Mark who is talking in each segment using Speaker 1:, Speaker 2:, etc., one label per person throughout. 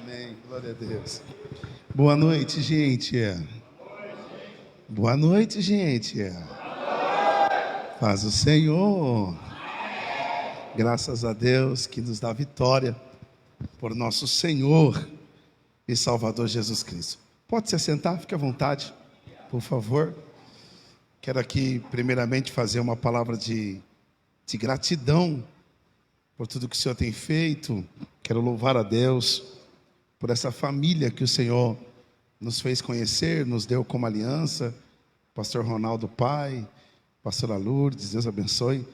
Speaker 1: Amém. Glória a Deus. Boa noite, gente. Boa noite, gente. Paz o Senhor. Graças a Deus que nos dá vitória por nosso Senhor e Salvador Jesus Cristo. Pode se assentar, fique à vontade, por favor. Quero aqui, primeiramente, fazer uma palavra de gratidão por tudo que o Senhor tem feito. Quero louvar a Deus por essa família que o Senhor nos fez conhecer, nos deu como aliança. Pastor Ronaldo pai, pastora Lourdes, Deus abençoe.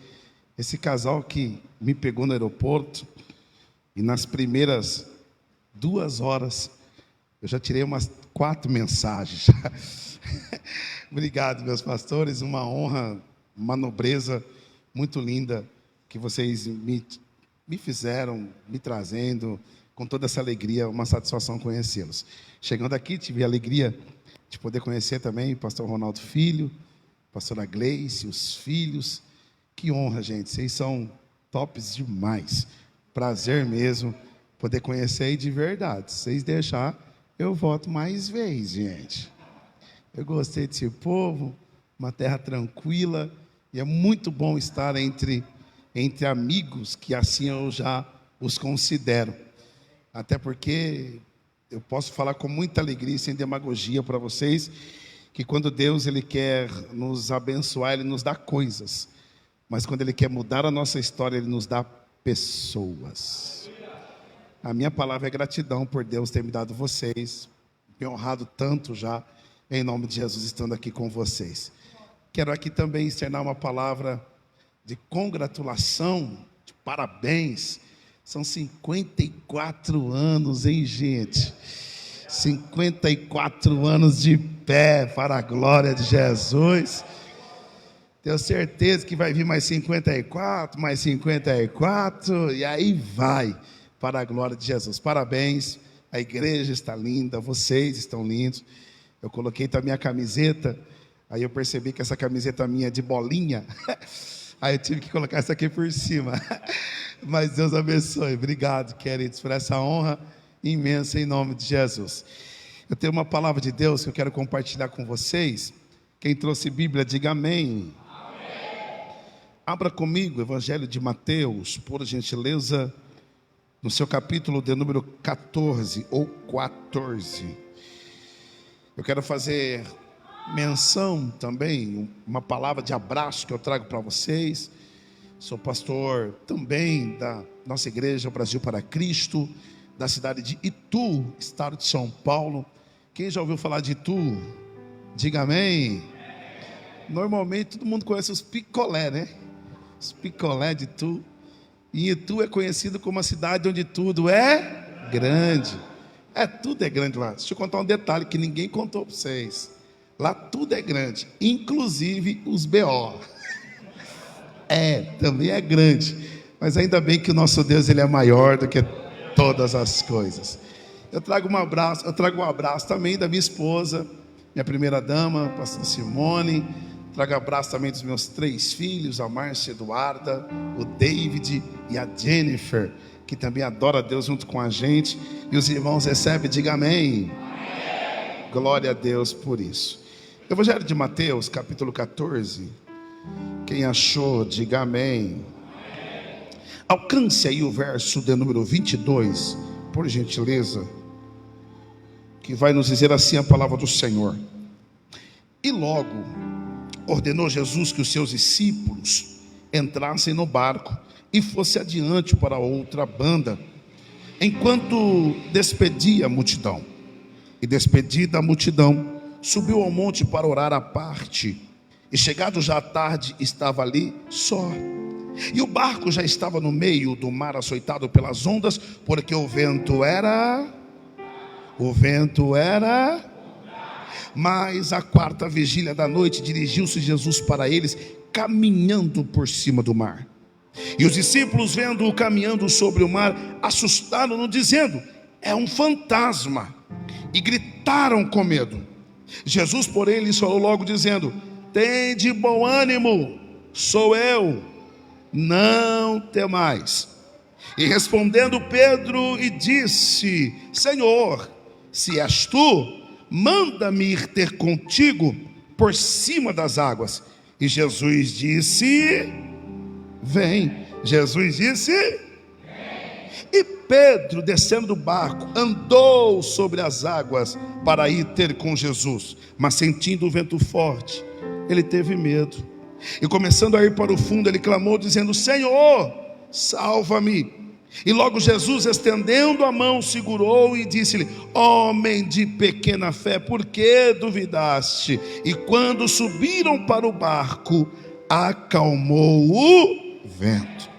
Speaker 1: Esse casal que me pegou no aeroporto e nas primeiras 2 horas eu já tirei umas 4 mensagens. Obrigado, meus pastores, uma honra, uma nobreza muito linda que vocês me fizeram, me trazendo, com toda essa alegria, uma satisfação conhecê-los. Chegando aqui, tive a alegria de poder conhecer também o pastor Ronaldo Filho, pastora Gleice, os filhos. Que honra, gente, vocês são tops demais. Prazer mesmo poder conhecer aí de verdade. Se vocês deixar, eu volto mais vezes, gente. Eu gostei desse povo, uma terra tranquila, e é muito bom estar entre amigos, que assim eu já os considero. Até porque eu posso falar com muita alegria, sem demagogia para vocês, que quando Deus ele quer nos abençoar, Ele nos dá coisas. Mas quando Ele quer mudar a nossa história, Ele nos dá pessoas. A minha palavra é gratidão por Deus ter me dado vocês, me honrado tanto já, em nome de Jesus, estando aqui com vocês. Quero aqui também externar uma palavra de congratulação, de parabéns. São 54 anos, hein, gente? 54 anos de pé, para a glória de Jesus. Tenho certeza que vai vir mais 54, mais 54, e aí vai, para a glória de Jesus. Parabéns, a igreja está linda, vocês estão lindos. Eu coloquei também a camiseta, aí eu percebi que essa camiseta minha é de bolinha, aí eu tive que colocar essa aqui por cima. Mas Deus abençoe. Obrigado, queridos, por essa honra imensa em nome de Jesus. Eu tenho uma palavra de Deus que eu quero compartilhar com vocês. Quem trouxe Bíblia, diga amém. Abra comigo o Evangelho de Mateus, por gentileza, no seu capítulo de número 14 ou 14. Eu quero fazer menção também, uma palavra de abraço que eu trago para vocês. Sou pastor também da nossa igreja Brasil para Cristo, da cidade de Itu, estado de São Paulo. Quem já ouviu falar de Itu? Diga amém. Normalmente todo mundo conhece os picolé, né? Os picolé de Itu. E Itu é conhecido como a cidade onde tudo é grande. Tudo é grande lá. Deixa eu contar um detalhe que ninguém contou para vocês. Lá tudo é grande, inclusive os BO. Também é grande. Mas ainda bem que o nosso Deus ele é maior do que todas as coisas. Eu trago um abraço também da minha esposa, minha primeira dama, pastor Simone. Trago abraço também dos meus 3 filhos, a Márcia, Eduarda, o David e a Jennifer, que também adora a Deus junto com a gente. E os irmãos recebem, diga amém. Amém. Glória a Deus por isso. Evangelho de Mateus, capítulo 14. Quem achou, diga amém. Amém. Alcance aí o verso de número 22, por gentileza, que vai nos dizer assim a palavra do Senhor. E logo ordenou Jesus que os seus discípulos entrassem no barco e fosse adiante para outra banda, enquanto despedia a multidão. E despedida a multidão, subiu ao monte para orar à parte. E chegado já à tarde, estava ali só. E o barco já estava no meio do mar, açoitado pelas ondas, porque o vento era. Mas à 4ª vigília da noite, dirigiu-se Jesus para eles, caminhando por cima do mar. E os discípulos, vendo-o caminhando sobre o mar, assustaram-no, dizendo: é um fantasma. E gritaram com medo. Jesus, porém, lhes falou logo, dizendo: tende bom ânimo, sou eu, não temais. E respondendo Pedro e disse: Senhor, se és tu, manda-me ir ter contigo por cima das águas. E Jesus disse: vem. Jesus disse: vem. E Pedro, descendo do barco, andou sobre as águas para ir ter com Jesus. Mas sentindo o vento forte, ele teve medo. E começando a ir para o fundo, ele clamou dizendo: Senhor, salva-me. E logo Jesus, estendendo a mão, segurou e disse-lhe: homem de pequena fé, por que duvidaste? E quando subiram para o barco, acalmou o vento.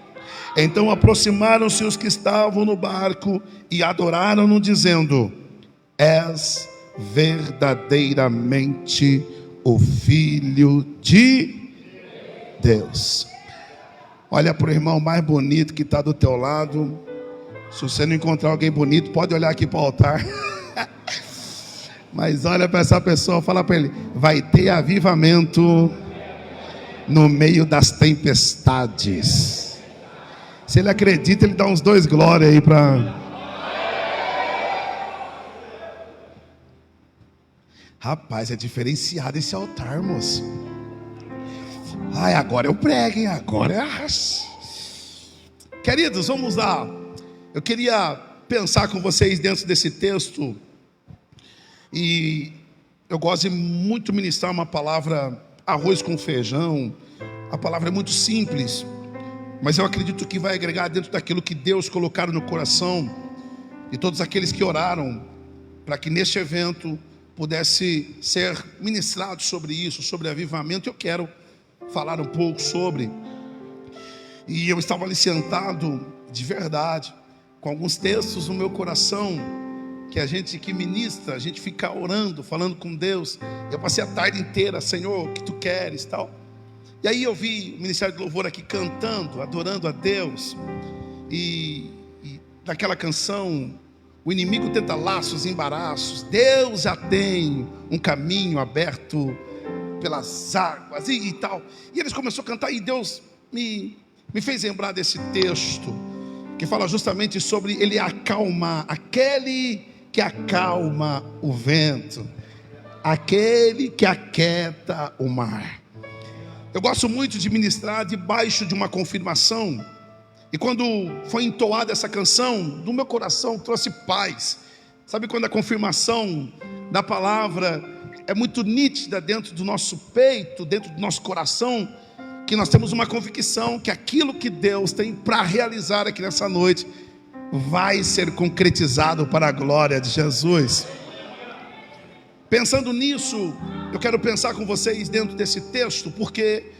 Speaker 1: Então aproximaram-se os que estavam no barco e adoraram-no, dizendo: és verdadeiramente o Filho de Deus. Olha para o irmão mais bonito que está do teu lado. Se você não encontrar alguém bonito, pode olhar aqui para o altar. Mas olha para essa pessoa, fala para ele: vai ter avivamento no meio das tempestades. Se ele acredita, ele dá uns 2 glórias aí para... Rapaz, é diferenciado esse altar, moço. Ai, agora eu prego, hein? Agora é... Queridos, vamos lá. Eu queria pensar com vocês dentro desse texto. E eu gosto de muito ministrar uma palavra arroz com feijão. A palavra é muito simples, mas eu acredito que vai agregar dentro daquilo que Deus colocaram no coração de todos aqueles que oraram para que neste evento pudesse ser ministrado sobre isso, sobre avivamento. Eu quero falar um pouco sobre. E eu estava ali sentado de verdade, com alguns textos no meu coração, que a gente que ministra, a gente fica orando, falando com Deus. Eu passei a tarde inteira: Senhor, o que tu queres, tal. E aí eu vi o Ministério de Louvor aqui cantando, adorando a Deus. E daquela canção: o inimigo tenta laços e embaraços, Deus já tem um caminho aberto pelas águas e tal. E eles começaram a cantar, e Deus me fez lembrar desse texto que fala justamente sobre ele acalmar, aquele que acalma o vento, aquele que aquieta o mar. Eu gosto muito de ministrar debaixo de uma confirmação. E quando foi entoada essa canção, do meu coração trouxe paz. Sabe quando a confirmação da palavra é muito nítida dentro do nosso peito, dentro do nosso coração, que nós temos uma convicção que aquilo que Deus tem para realizar aqui nessa noite vai ser concretizado para a glória de Jesus. Pensando nisso, eu quero pensar com vocês dentro desse texto, porque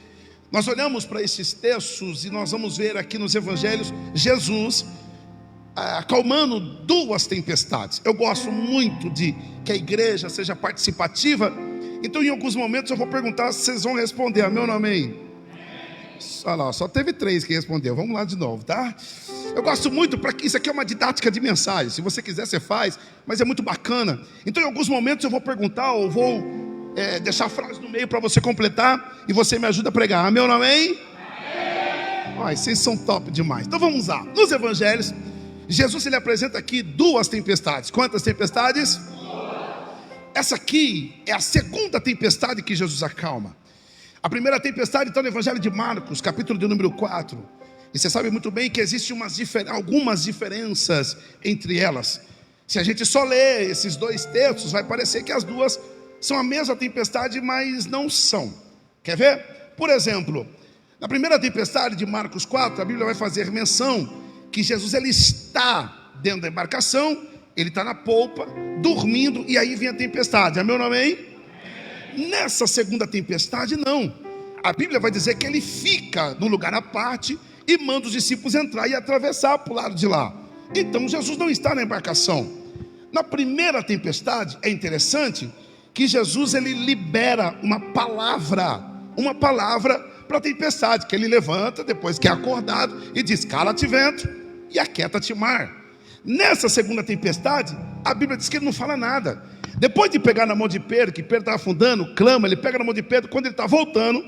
Speaker 1: nós olhamos para esses textos e nós vamos ver aqui nos evangelhos Jesus acalmando 2 tempestades. Eu gosto muito de que a igreja seja participativa. Então em alguns momentos eu vou perguntar, vocês vão responder amém ou não amém? Olha lá, só teve 3 que respondeu. Vamos lá de novo, tá? Eu gosto muito, para que isso aqui é uma didática de mensagem. Se você quiser, você faz, mas é muito bacana. Então em alguns momentos eu vou perguntar, ou vou deixar a frase no meio para você completar, e você me ajuda a pregar. Amém ou não amém? Ai, vocês são top demais. Então vamos lá. Nos evangelhos, Jesus ele apresenta aqui 2 tempestades. Quantas tempestades? 2. Essa aqui é a segunda tempestade que Jesus acalma. A primeira tempestade está no evangelho de Marcos, capítulo de número 4. E você sabe muito bem que existem algumas diferenças entre elas. Se a gente só ler esses 2 textos, vai parecer que as 2 são a mesma tempestade, mas não são. Quer ver? Por exemplo, na primeira tempestade de Marcos 4, a Bíblia vai fazer menção que Jesus ele está dentro da embarcação, ele está na polpa, dormindo, e aí vem a tempestade. Amém ou não amém? Nessa segunda tempestade não. A Bíblia vai dizer que ele fica num lugar à parte e manda os discípulos entrar e atravessar para o lado de lá. Então Jesus não está na embarcação. Na primeira tempestade é interessante que Jesus ele libera uma palavra para a tempestade, que ele levanta depois que é acordado e diz: cala-te vento e aquieta-te mar. Nessa segunda tempestade, a Bíblia diz que ele não fala nada. Depois de pegar na mão de Pedro, que Pedro está afundando, clama, ele pega na mão de Pedro. Quando ele está voltando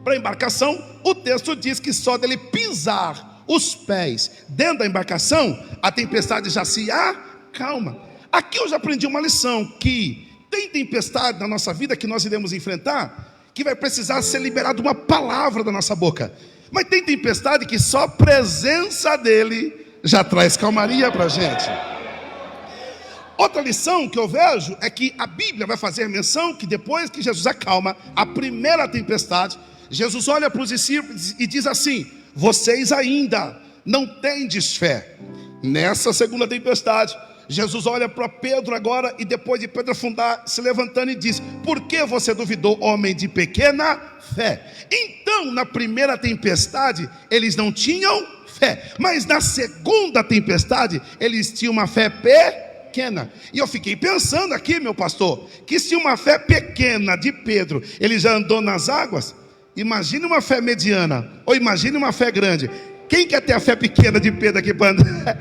Speaker 1: para a embarcação, o texto diz que só dele pisar os pés dentro da embarcação, a tempestade já se acalma. Aqui eu já aprendi uma lição, que tem tempestade na nossa vida que nós iremos enfrentar, que vai precisar ser liberada uma palavra da nossa boca. Mas tem tempestade que só a presença dele já traz calmaria para a gente. Outra lição que eu vejo é que a Bíblia vai fazer menção que depois que Jesus acalma a primeira tempestade, Jesus olha para os discípulos e diz assim: vocês ainda não tendes fé. Nessa segunda tempestade, Jesus olha para Pedro agora, e depois de Pedro afundar, se levantando e diz: por que você duvidou, homem de pequena fé? Então, na primeira tempestade, eles não tinham fé, mas na segunda tempestade, eles tinham uma fé pequena. E eu fiquei pensando aqui, meu pastor, que se uma fé pequena de Pedro, ele já andou nas águas, imagine uma fé mediana, ou imagine uma fé grande. Quem quer ter a fé pequena de Pedro aqui para andar?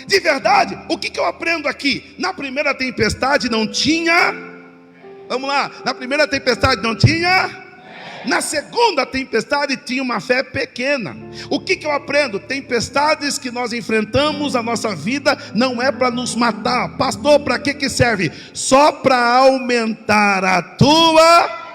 Speaker 1: De verdade, o que eu aprendo aqui? Na primeira tempestade não tinha. Vamos lá, na primeira tempestade não tinha. Na segunda tempestade tinha uma fé pequena. O que eu aprendo? Tempestades que nós enfrentamos na nossa vida não é para nos matar. Pastor, para que serve? Só para aumentar a tua.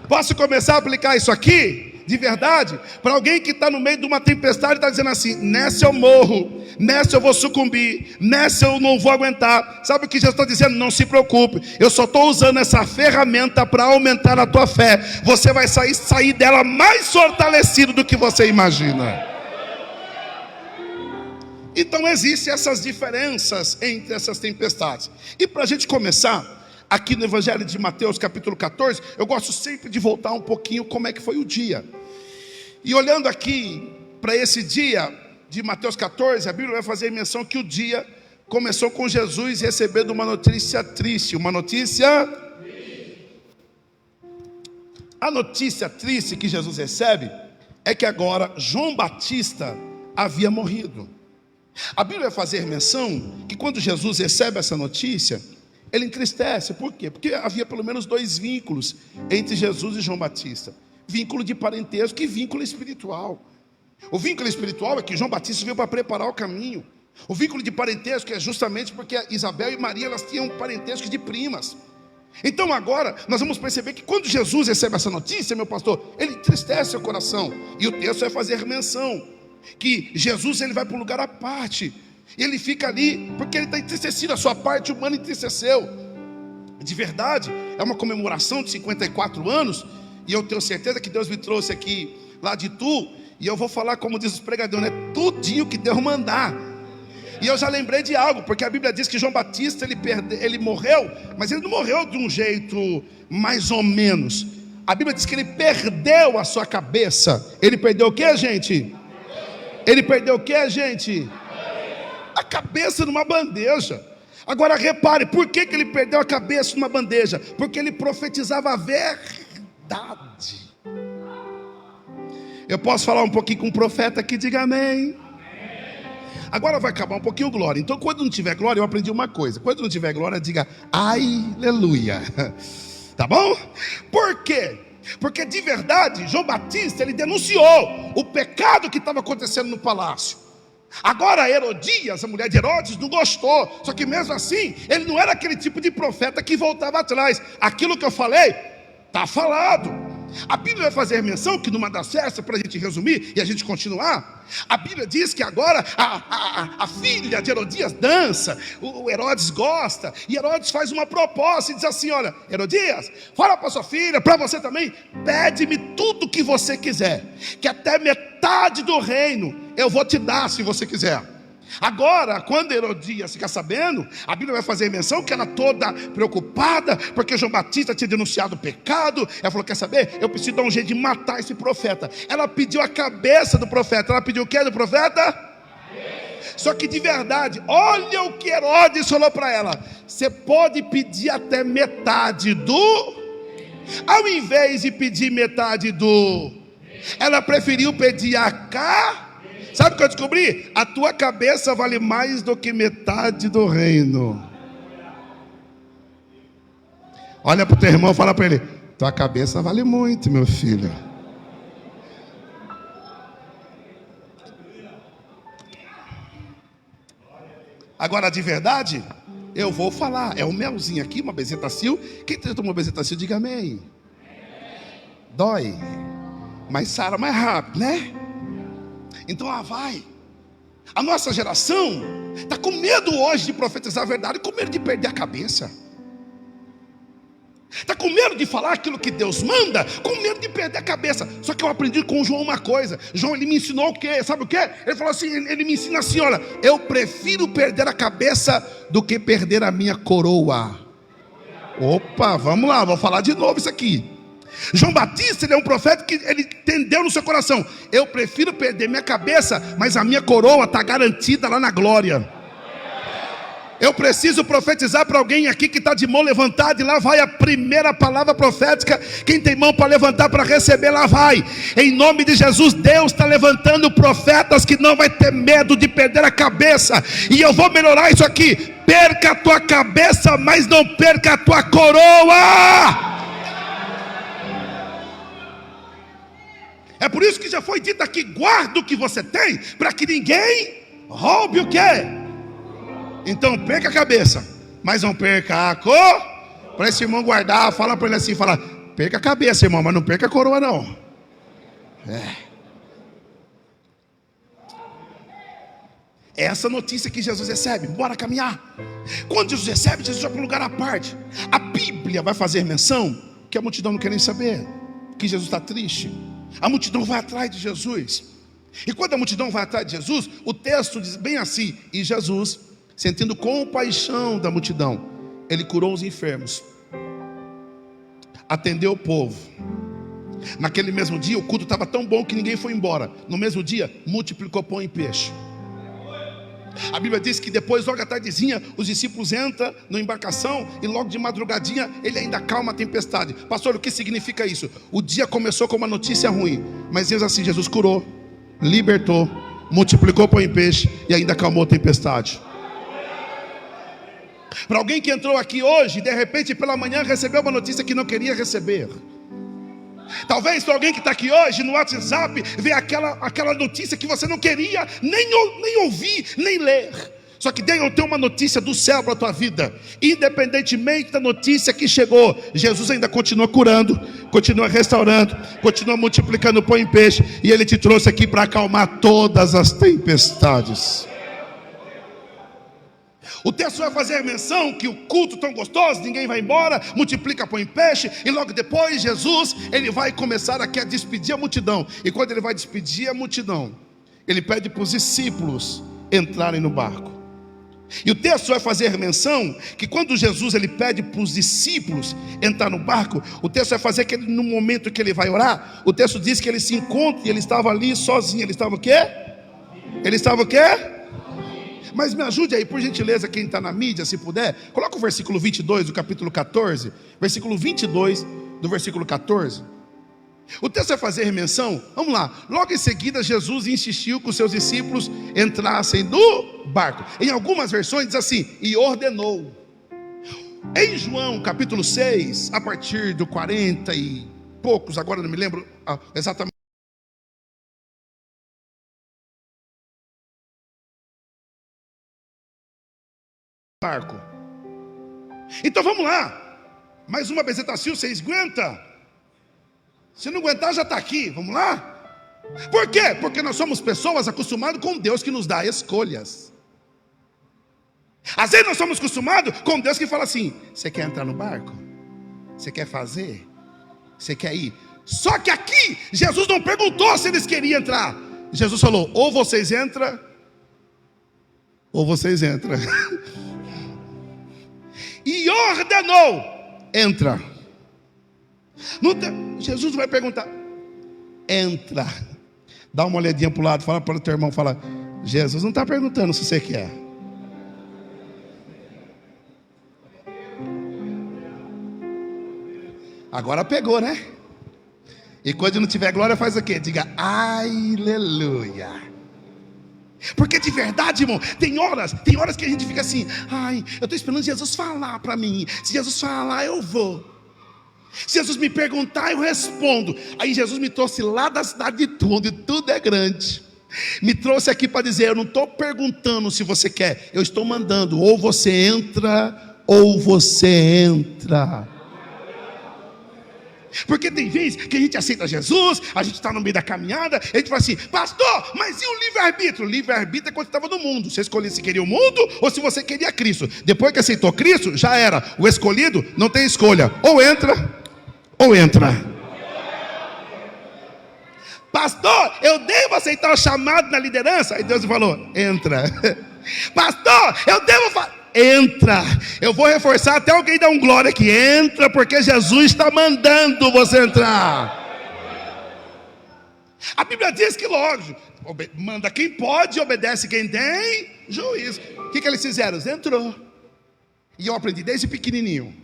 Speaker 1: Posso começar a aplicar isso aqui? De verdade, para alguém que está no meio de uma tempestade e está dizendo assim: nessa eu morro, nessa eu vou sucumbir, nessa eu não vou aguentar. Sabe o que Jesus está dizendo? Não se preocupe, eu só estou usando essa ferramenta para aumentar a tua fé. Você vai sair dela mais fortalecido do que você imagina. Então existem essas diferenças entre essas tempestades. E para a gente começar, aqui no Evangelho de Mateus capítulo 14, eu gosto sempre de voltar um pouquinho como é que foi o dia. E olhando aqui para esse dia de Mateus 14, a Bíblia vai fazer menção que o dia começou com Jesus recebendo uma notícia triste. Uma notícia triste. A notícia triste que Jesus recebe é que agora João Batista havia morrido. A Bíblia vai fazer menção que quando Jesus recebe essa notícia, ele entristece. Por quê? Porque havia pelo menos dois vínculos entre Jesus e João Batista: vínculo de parentesco e vínculo espiritual. O vínculo espiritual é que João Batista veio para preparar o caminho. O vínculo de parentesco é justamente porque Isabel e Maria, elas tinham parentesco de primas. Então agora nós vamos perceber que quando Jesus recebe essa notícia, meu pastor, ele entristece seu coração. E o texto vai fazer menção que Jesus, ele vai para um lugar à parte. Ele fica ali porque ele está entristecido, a sua parte humana entristeceu. De verdade, é uma comemoração de 54 anos. E eu tenho certeza que Deus me trouxe aqui lá de Tu. E eu vou falar como diz os pregadores, né? Tudinho que Deus mandar. E eu já lembrei de algo, porque a Bíblia diz que João Batista ele morreu, mas ele não morreu de um jeito mais ou menos. A Bíblia diz que ele perdeu a sua cabeça. Ele perdeu o que, gente? Ele perdeu o que, gente? A cabeça numa bandeja. Agora repare, por que ele perdeu a cabeça numa bandeja? Porque ele profetizava a verdade. Eu posso falar um pouquinho com um profeta aqui? Diga amém. Agora vai acabar um pouquinho glória. Então quando não tiver glória, eu aprendi uma coisa: quando não tiver glória, diga aleluia. Tá bom? Por quê? Porque de verdade, João Batista, ele denunciou o pecado que estava acontecendo no palácio. Agora Herodias, a mulher de Herodes, não gostou. Só que mesmo assim, ele não era aquele tipo de profeta que voltava atrás. Aquilo que eu falei, está falado. A Bíblia vai fazer menção que numa das festas, para a gente resumir e a gente continuar, a Bíblia diz que agora a filha de Herodias dança, o Herodes gosta, e Herodes faz uma proposta e diz assim: olha, Herodias, fala para sua filha, para você também, pede-me tudo que você quiser, que até metade do reino eu vou te dar se você quiser. Agora, quando Herodias fica sabendo, a Bíblia vai fazer menção que ela toda preocupada, porque João Batista tinha denunciado o pecado. Ela falou: quer saber? Eu preciso dar um jeito de matar esse profeta. Ela pediu a cabeça do profeta. Ela pediu o que do profeta? Só que de verdade, olha o que Herodes falou para ela: você pode pedir até metade do... Ao invés de pedir metade do... ela preferiu pedir a Sabe o que eu descobri? A tua cabeça vale mais do que metade do reino. Olha para o teu irmão e fala para ele: tua cabeça vale muito, meu filho. Agora, de verdade, eu vou falar. É um melzinho aqui, uma bezetacil. Quem tomou bezetacil, diga amém. Dói, mas sara mais rápido, né? Então, vai. A nossa geração está com medo hoje de profetizar a verdade, com medo de perder a cabeça. Está com medo de falar aquilo que Deus manda, com medo de perder a cabeça. Só que eu aprendi com João uma coisa. João, ele me ensinou o quê? Sabe o quê? Ele falou assim, ele me ensina assim, olha, eu prefiro perder a cabeça do que perder a minha coroa. Opa, vamos lá, vou falar de novo isso aqui. João Batista, ele é um profeta que ele entendeu no seu coração: eu prefiro perder minha cabeça, mas a minha coroa está garantida lá na glória. Eu preciso profetizar para alguém aqui que está de mão levantada, e lá vai a primeira palavra profética. Quem tem mão para levantar para receber, lá vai. Em nome de Jesus, Deus está levantando profetas que não vai ter medo de perder a cabeça. E eu vou melhorar isso aqui: perca a tua cabeça, mas não perca a tua coroa. É por isso que já foi dito aqui: guarda o que você tem, para que ninguém roube o quê? Então perca a cabeça, mas não perca a cor. Para esse irmão guardar, fala para ele assim, fala: perca a cabeça, irmão, mas não perca a coroa não. Essa notícia que Jesus recebe, bora caminhar. Quando Jesus recebe, Jesus vai para um lugar à parte. A Bíblia vai fazer menção que a multidão não quer nem saber, que Jesus está triste. A multidão vai atrás de Jesus. E quando a multidão vai atrás de Jesus, o texto diz bem assim: e Jesus, sentindo compaixão da multidão, ele curou os enfermos, atendeu o povo. Naquele mesmo dia o culto estava tão bom que ninguém foi embora. No mesmo dia multiplicou pão e peixe. A Bíblia diz que depois, logo à tardezinha, os discípulos entram na embarcação, e logo de madrugadinha ele ainda acalma a tempestade. Pastor, o que significa isso? O dia começou com uma notícia ruim, mas Deus assim, Jesus curou, libertou, multiplicou pão e peixe e ainda acalmou a tempestade. Para alguém que entrou aqui hoje, de repente pela manhã recebeu uma notícia que não queria receber. Talvez para alguém que está aqui hoje no WhatsApp, vê aquela notícia que você não queria nem ouvir, nem ler. Só que Deus tem uma notícia do céu para a tua vida. Independentemente da notícia que chegou, Jesus ainda continua curando, continua restaurando, continua multiplicando pão e peixe. E Ele te trouxe aqui para acalmar todas as tempestades. O texto vai fazer menção que o culto tão gostoso, ninguém vai embora, multiplica pão e peixe, e logo depois Jesus, ele vai começar aqui a despedir a multidão. E quando ele vai despedir a multidão, ele pede para os discípulos entrarem no barco. E o texto vai fazer menção que quando Jesus ele pede para os discípulos entrar no barco, o texto vai fazer que ele, no momento que ele vai orar, o texto diz que ele se encontra e ele estava ali sozinho. Ele estava o quê? Ele estava o quê? Mas me ajude aí, por gentileza, quem está na mídia, se puder, coloca o versículo 22 do capítulo 14, versículo 22 do versículo 14. O texto vai fazer menção, vamos lá, logo em seguida Jesus insistiu que os seus discípulos entrassem no barco. Em algumas versões diz assim, e ordenou. Em João capítulo 6, a partir do 40 e poucos, agora não me lembro exatamente, barco. Então vamos lá, mais uma bezetacil, vocês aguentam? Se não aguentar já está aqui, vamos lá? Por quê? Porque nós somos pessoas acostumadas com Deus que nos dá escolhas. Às vezes nós somos acostumados com Deus que fala assim, você quer entrar no barco? Você quer fazer? Você quer ir? Só que aqui, Jesus não perguntou se eles queriam entrar. Jesus falou, ou vocês entram, ou vocês entram. E ordenou, entra. Jesus vai perguntar, entra. Dá uma olhadinha para o lado, fala para o teu irmão, fala, Jesus não está perguntando se você quer. Agora pegou, né? E quando não tiver glória faz o quê? Diga, aleluia. Porque de verdade, irmão, tem horas que a gente fica assim, ai, eu estou esperando Jesus falar para mim. Se Jesus falar, eu vou. Se Jesus me perguntar, eu respondo. Aí Jesus me trouxe lá da cidade de Itu, onde tudo é grande, Me trouxe aqui para dizer, eu não estou perguntando se você quer, eu estou mandando, ou você entra, ou você entra. Porque tem vezes que a gente aceita Jesus, a gente está no meio da caminhada, a gente fala assim, pastor, mas e o livre-arbítrio? O livre-arbítrio é quando estava no mundo. Você escolhia se queria o mundo ou se você queria Cristo. Depois que aceitou Cristo, já era. O escolhido não tem escolha, ou entra, ou entra. Pastor, eu devo aceitar o chamado na liderança? Aí Deus falou, entra. Pastor, eu devo entra. Eu vou reforçar até alguém dar um glória aqui. Entra, porque Jesus está mandando você entrar. A Bíblia diz que, lógico, manda quem pode, obedece quem tem juízo. O que eles fizeram? Entrou. E eu aprendi desde pequenininho,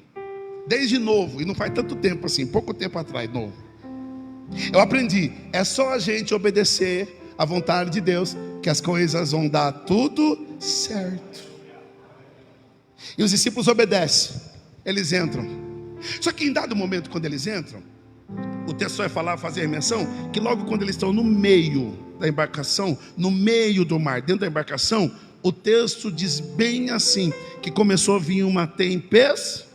Speaker 1: desde novo, e não faz tanto tempo assim, pouco tempo atrás, novo. Eu aprendi, é só a gente obedecer à vontade de Deus, que as coisas vão dar tudo certo. E os discípulos obedecem, eles entram. Só que em dado momento, quando eles entram, o texto vai fazer menção que logo quando eles estão no meio da embarcação, no meio do mar, dentro da embarcação, o texto diz bem assim, que começou a vir uma tempestade,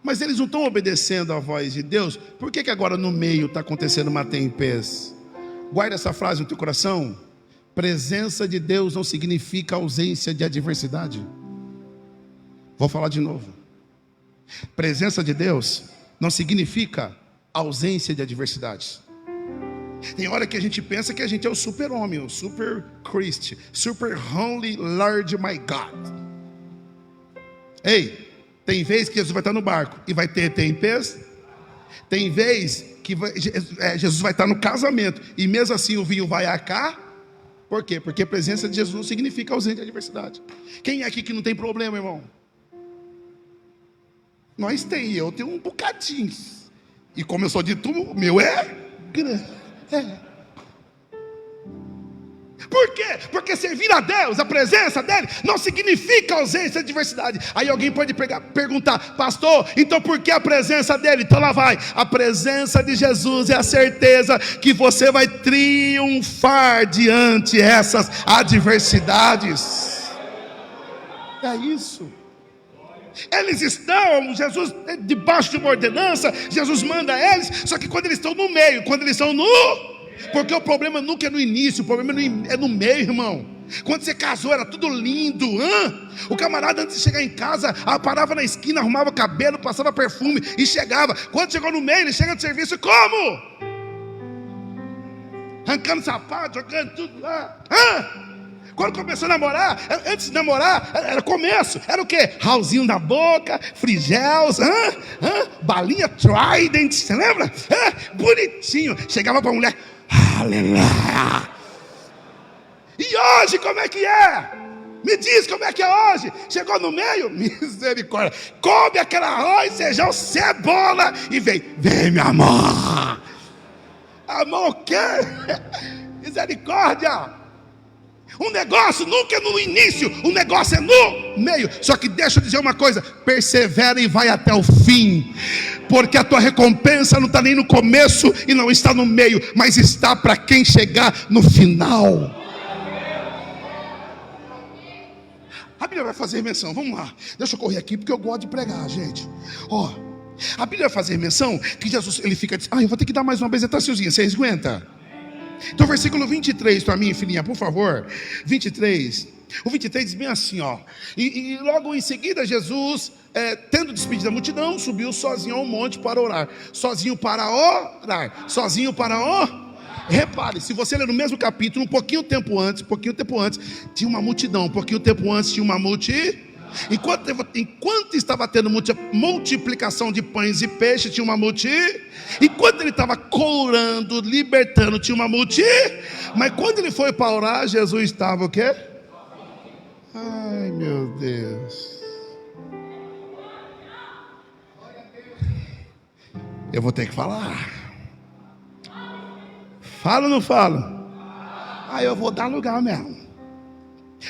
Speaker 1: mas eles não estão obedecendo à voz de Deus. Por que agora no meio está acontecendo uma tempestade? Guarda essa frase no teu coração. Presença de Deus não significa ausência de adversidade. Vou falar de novo. Presença de Deus não significa ausência de adversidades. Tem hora que a gente pensa que a gente é o super-homem, o super Christ, super holy Lord my God. Ei, tem vez que Jesus vai estar no barco e vai ter tempestade. Tem vez que Jesus vai estar no casamento e mesmo assim o vinho vai acabar. Por quê? Porque a presença de Jesus não significa ausência de adversidade. Quem é aqui que não tem problema, irmão? Nós tem, eu tenho um bocadinho. E como eu sou de tudo, o meu é grande. Por quê? Porque servir a Deus, a presença dele, não significa ausência de adversidade. Aí alguém pode perguntar, pastor, então por que a presença dele? Então lá vai. A presença de Jesus é a certeza que você vai triunfar diante essas adversidades. É isso. Eles estão, Jesus debaixo de uma ordenança, Jesus manda eles, só que quando eles estão no meio, quando eles estão porque o problema nunca é no início, o problema é no meio, irmão. Quando você casou era tudo lindo, o camarada antes de chegar em casa parava na esquina, arrumava cabelo, passava perfume e chegava. Quando chegou no meio, ele chega de serviço como? Arrancando sapato, jogando tudo lá. Quando começou a namorar, antes de namorar, era começo, era o quê? Raulzinho na boca, frigels, balinha Trident, você lembra? Bonitinho, chegava pra mulher, aleluia. E hoje como é que é? Me diz como é que é hoje. Chegou no meio, misericórdia, come aquele arroz, feijão, cebola e vem meu amor. Amor o quê? Misericórdia. Um negócio nunca é no início, um negócio é no meio. Só que deixa eu dizer uma coisa, persevera e vai até o fim, porque a tua recompensa não está nem no começo e não está no meio, mas está para quem chegar no final. A Bíblia vai fazer menção, vamos lá, deixa eu correr aqui porque eu gosto de pregar, gente. A Bíblia vai fazer menção que Jesus, ele fica dizendo, eu vou ter que dar mais uma bezetacilzinha, vocês aguentam? Então versículo 23 para mim, filhinha, por favor. 23. O 23 diz bem assim, e logo em seguida Jesus, tendo despedido a multidão, subiu sozinho ao monte para orar. Sozinho para orar. Sozinho para orar. Repare, se você ler no mesmo capítulo, um pouquinho tempo antes, tinha uma multidão. Um pouquinho tempo antes tinha uma multidão. Enquanto estava tendo multiplicação de pães e peixes, tinha uma multidão. Enquanto ele estava curando, libertando, tinha uma multidão. Mas quando ele foi para orar, Jesus estava o quê? Ai, meu Deus. Eu vou ter que falar. Falo ou não falo? Eu vou dar lugar mesmo.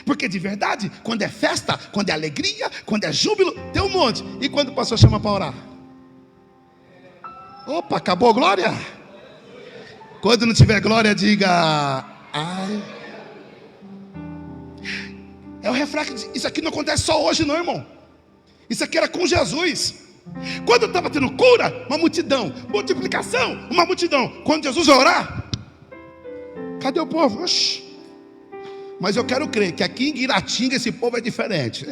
Speaker 1: Porque de verdade, quando é festa, quando é alegria, quando é júbilo, tem um monte. E quando o pastor chama para orar? Opa, acabou a glória? Quando não tiver glória, diga ai. É o reflexo. Isso aqui não acontece só hoje não, irmão. Isso aqui era com Jesus. Quando estava tendo cura, uma multidão. Multiplicação, uma multidão. Quando Jesus vai orar, cadê o povo? Oxi. Mas eu quero crer que aqui em Guiratinga esse povo é diferente.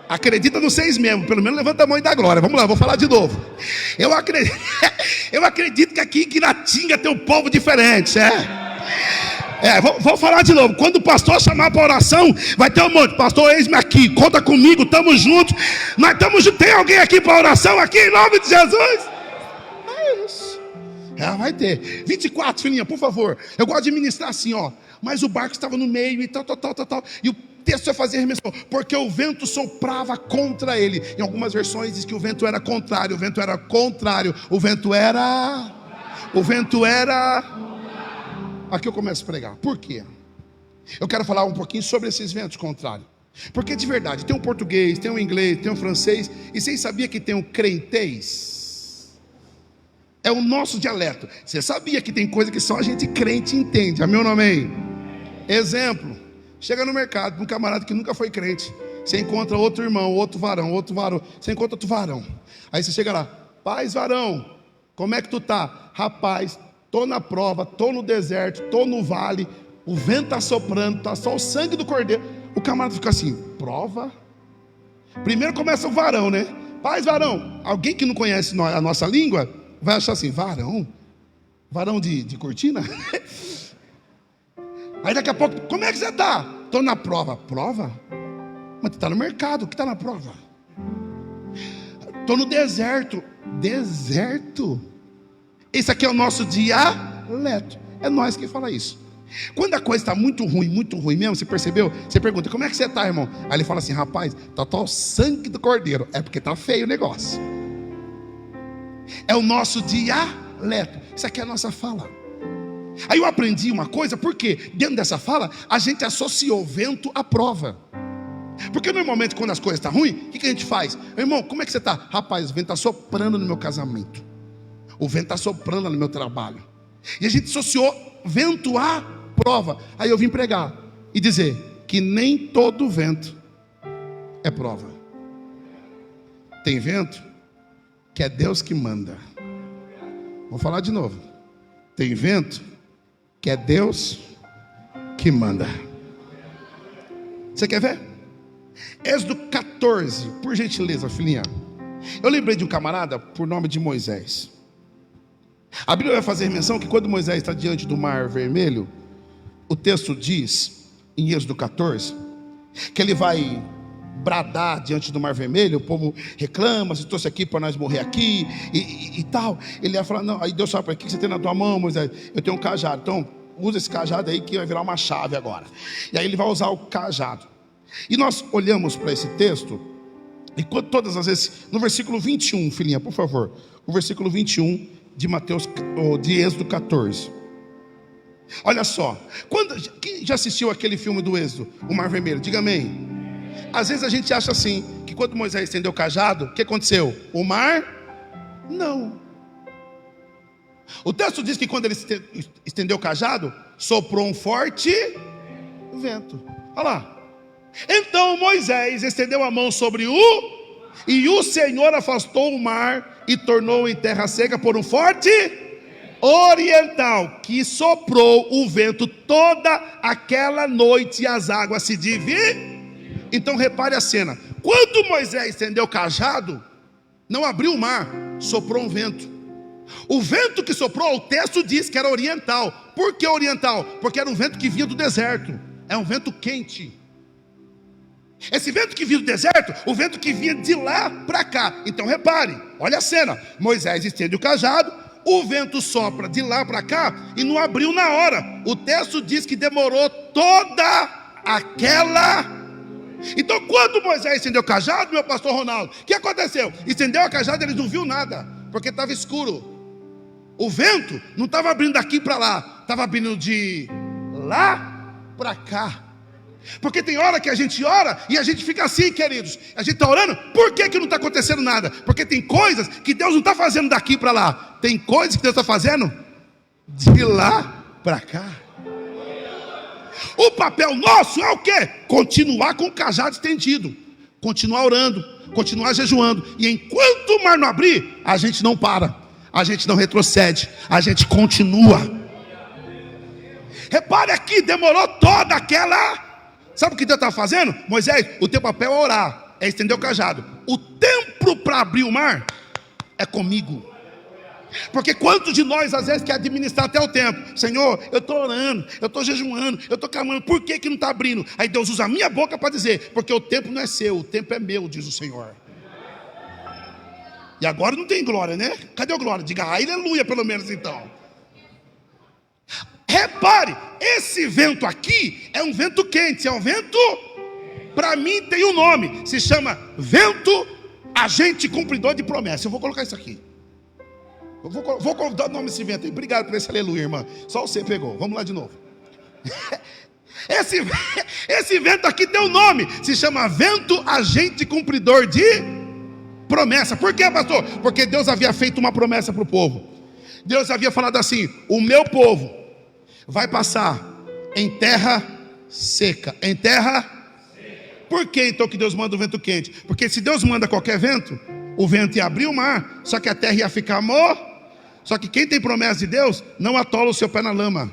Speaker 1: Acredita nos 6 mesmo. Pelo menos levanta a mão e dá glória. Vamos lá, vou falar de novo. Eu acredito que aqui em Guiratinga tem um povo diferente. Vou falar de novo. Quando o pastor chamar para oração, vai ter um monte. Pastor, eis-me aqui, conta comigo, estamos juntos. Nós estamos juntos. Tem alguém aqui para oração aqui em nome de Jesus? É isso. Vai ter. 24, filhinha, por favor. Eu gosto de ministrar assim, ó. Mas o barco estava no meio e tal. E o texto vai fazer remissão, porque o vento soprava contra ele. Em algumas versões diz que o vento era contrário. O vento era contrário. O vento era. Aqui eu começo a pregar. Por quê? Eu quero falar um pouquinho sobre esses ventos contrários. Porque de verdade, tem um português, tem um inglês, tem um francês. E vocês sabiam que tem um crentez? É o nosso dialeto. Você sabia que tem coisa que só a gente crente entende? Amém ou não amém? Exemplo. Chega no mercado, um camarada que nunca foi crente. Você encontra outro irmão, outro varão. Você encontra outro varão. Aí você chega lá. Paz, varão, como é que tu tá? Rapaz, estou na prova, estou no deserto, estou no vale, o vento está soprando, está só o sangue do cordeiro. O camarada fica assim, prova? Primeiro começa o varão, né? Paz, varão. Alguém que não conhece a nossa língua vai achar assim, varão? Varão de cortina? Aí daqui a pouco, como é que você está? Estou na prova. Prova? Mas tu está no mercado, o que está na prova? Estou no deserto. Deserto? Esse aqui é o nosso dialeto. É nós que fala isso. Quando a coisa está muito ruim mesmo, você percebeu? Você pergunta, como é que você está, irmão? Aí ele fala assim, rapaz, está o sangue do cordeiro. É porque está feio o negócio. É o nosso dialeto. Isso aqui é a nossa fala. Aí eu aprendi uma coisa, porque dentro dessa fala, a gente associou vento à prova. Porque normalmente quando as coisas estão ruins, o que a gente faz? Irmão, como é que você está? Rapaz, o vento está soprando no meu casamento. O vento está soprando no meu trabalho. E a gente associou vento à prova. Aí eu vim pregar e dizer que nem todo vento é prova. Tem vento que é Deus que manda. Vou falar de novo. Tem vento que é Deus que manda. Você quer ver? Êxodo 14, por gentileza, filhinha. Eu lembrei de um camarada por nome de Moisés. A Bíblia vai fazer menção que quando Moisés está diante do mar vermelho, o texto diz, em Êxodo 14, que ele vai bradar diante do mar vermelho. O povo reclama, se trouxe aqui para nós morrer aqui e tal. Ele vai falar, não, aí Deus fala para que você tem na tua mão, Moisés? Eu tenho um cajado, então usa esse cajado aí que vai virar uma chave agora. E aí ele vai usar o cajado. E nós olhamos para esse texto, e quando todas as vezes, no versículo 21, filhinha, por favor, o versículo 21 de Mateus, ou de Êxodo 14. Olha só, quem já assistiu aquele filme do Êxodo, o Mar Vermelho? Diga amém. Às vezes a gente acha assim, que quando Moisés estendeu o cajado, o que aconteceu? O mar? Não. O texto diz que quando ele estendeu o cajado, soprou um forte vento. Olha lá. Então Moisés estendeu a mão sobre e o Senhor afastou o mar e tornou em terra seca por um forte oriental, que soprou o vento toda aquela noite e as águas se dividiram. Então repare a cena. Quando Moisés estendeu o cajado, não abriu o mar, soprou um vento. O vento que soprou, o texto diz que era oriental. Por que oriental? Porque era um vento que vinha do deserto. É um vento quente. Esse vento que vinha do deserto, o vento que vinha de lá para cá. Então repare, olha a cena. Moisés estende o cajado, o vento sopra de lá para cá e não abriu na hora. O texto diz que demorou toda aquela. Então quando Moisés estendeu o cajado, meu pastor Ronaldo, o que aconteceu? Estendeu a cajado, ele não viu nada, porque estava escuro. O vento não estava abrindo daqui para lá, estava abrindo de lá para cá. Porque tem hora que a gente ora e a gente fica assim, queridos. A gente está orando, por que não está acontecendo nada? Porque tem coisas que Deus não está fazendo daqui para lá. Tem coisas que Deus está fazendo de lá para cá. O papel nosso é o quê? Continuar com o cajado estendido, continuar orando, continuar jejuando. E enquanto o mar não abrir, a gente não para, a gente não retrocede, a gente continua. Repare aqui, demorou toda aquela... Sabe o que Deus está fazendo? Moisés, o teu papel é orar, é estender o cajado. O tempo para abrir o mar é comigo. Porque quantos de nós às vezes quer administrar até o tempo? Senhor, eu estou orando, eu estou jejuando, eu estou clamando, por que não está abrindo? Aí Deus usa a minha boca para dizer, porque o tempo não é seu, o tempo é meu, diz o Senhor. E agora não tem glória, né? Cadê a glória? Diga aleluia pelo menos então. Repare, esse vento aqui é um vento quente, é um vento, para mim tem um nome, se chama vento agente cumpridor de promessa. Eu vou colocar isso aqui. Eu vou dar o nome desse vento aí. Obrigado por esse aleluia, irmã. Só você pegou. Vamos lá de novo. Esse vento aqui tem um nome. Se chama vento agente cumpridor de promessa. Por quê, pastor? Porque Deus havia feito uma promessa para o povo. Deus havia falado assim: o meu povo vai passar em terra seca. Em terra seca. Por que então que Deus manda o vento quente? Porque se Deus manda qualquer vento, o vento ia abrir o mar, só que a terra ia ficar Só que quem tem promessa de Deus não atola o seu pé na lama.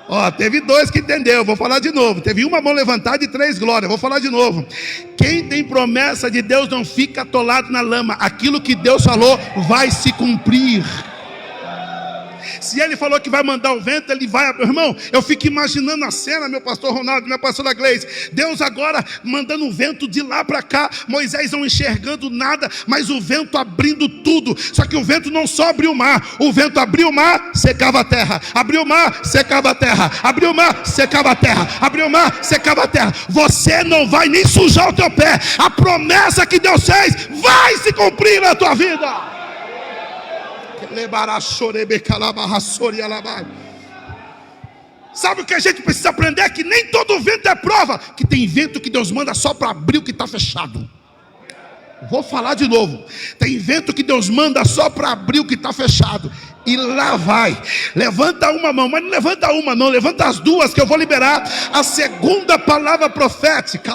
Speaker 1: Ó, teve dois que entendeu, vou falar de novo. Teve uma mão levantada e 3 glórias, vou falar de novo. Quem tem promessa de Deus não fica atolado na lama. Aquilo que Deus falou vai se cumprir. Se Ele falou que vai mandar o vento, Ele vai. Irmão, eu fico imaginando a cena, meu pastor Ronaldo, minha pastora Gleice. Deus agora mandando o vento de lá para cá. Moisés não enxergando nada, mas o vento abrindo tudo. Só que o vento não só abriu o mar. O vento abriu o mar, secava a terra. Abriu o mar, secava a terra. Abriu o mar, secava a terra. Abriu o mar, secava a terra. Você não vai nem sujar o teu pé. A promessa que Deus fez vai se cumprir na tua vida. Sabe o que a gente precisa aprender? Que nem todo vento é prova. Que tem vento que Deus manda só para abrir o que está fechado. Vou falar de novo. Tem vento que Deus manda só para abrir o que está fechado. E lá vai. Levanta uma mão, mas não levanta uma não, levanta as duas, que eu vou liberar a segunda palavra profética.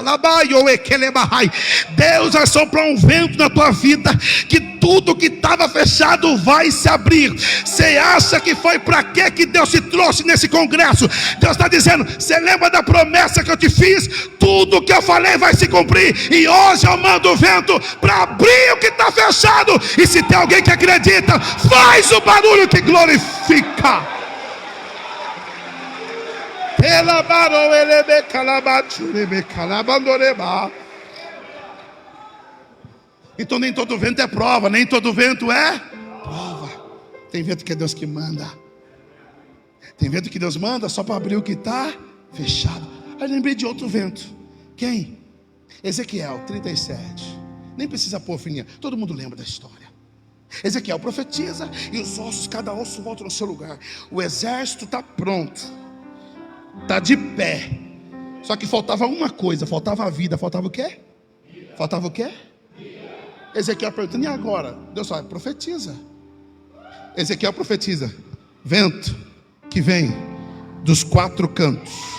Speaker 1: Deus vai soprar um vento na tua vida, que tudo que estava fechado vai se abrir. Você acha que foi para que Deus te trouxe nesse congresso? Deus está dizendo: você lembra da promessa que eu te fiz? Tudo que eu falei vai se cumprir. E hoje eu mando o vento para abrir o que está fechado. E se tem alguém que acredita, faz o barulho que glorifica. Então nem todo vento é prova, nem todo vento é prova. Tem vento que é Deus que manda. Tem vento que Deus manda só para abrir o que está fechado. Aí lembrei de outro vento. Quem? Ezequiel 37. Nem precisa pôr fininha, todo mundo lembra da história. Ezequiel profetiza e os ossos, cada osso volta no seu lugar. O exército está pronto, está de pé. Só que faltava uma coisa, faltava a vida. Faltava o quê? Faltava o quê? Ezequiel perguntando: e agora? Deus fala: profetiza. Ezequiel profetiza: vento que vem dos 4 cantos.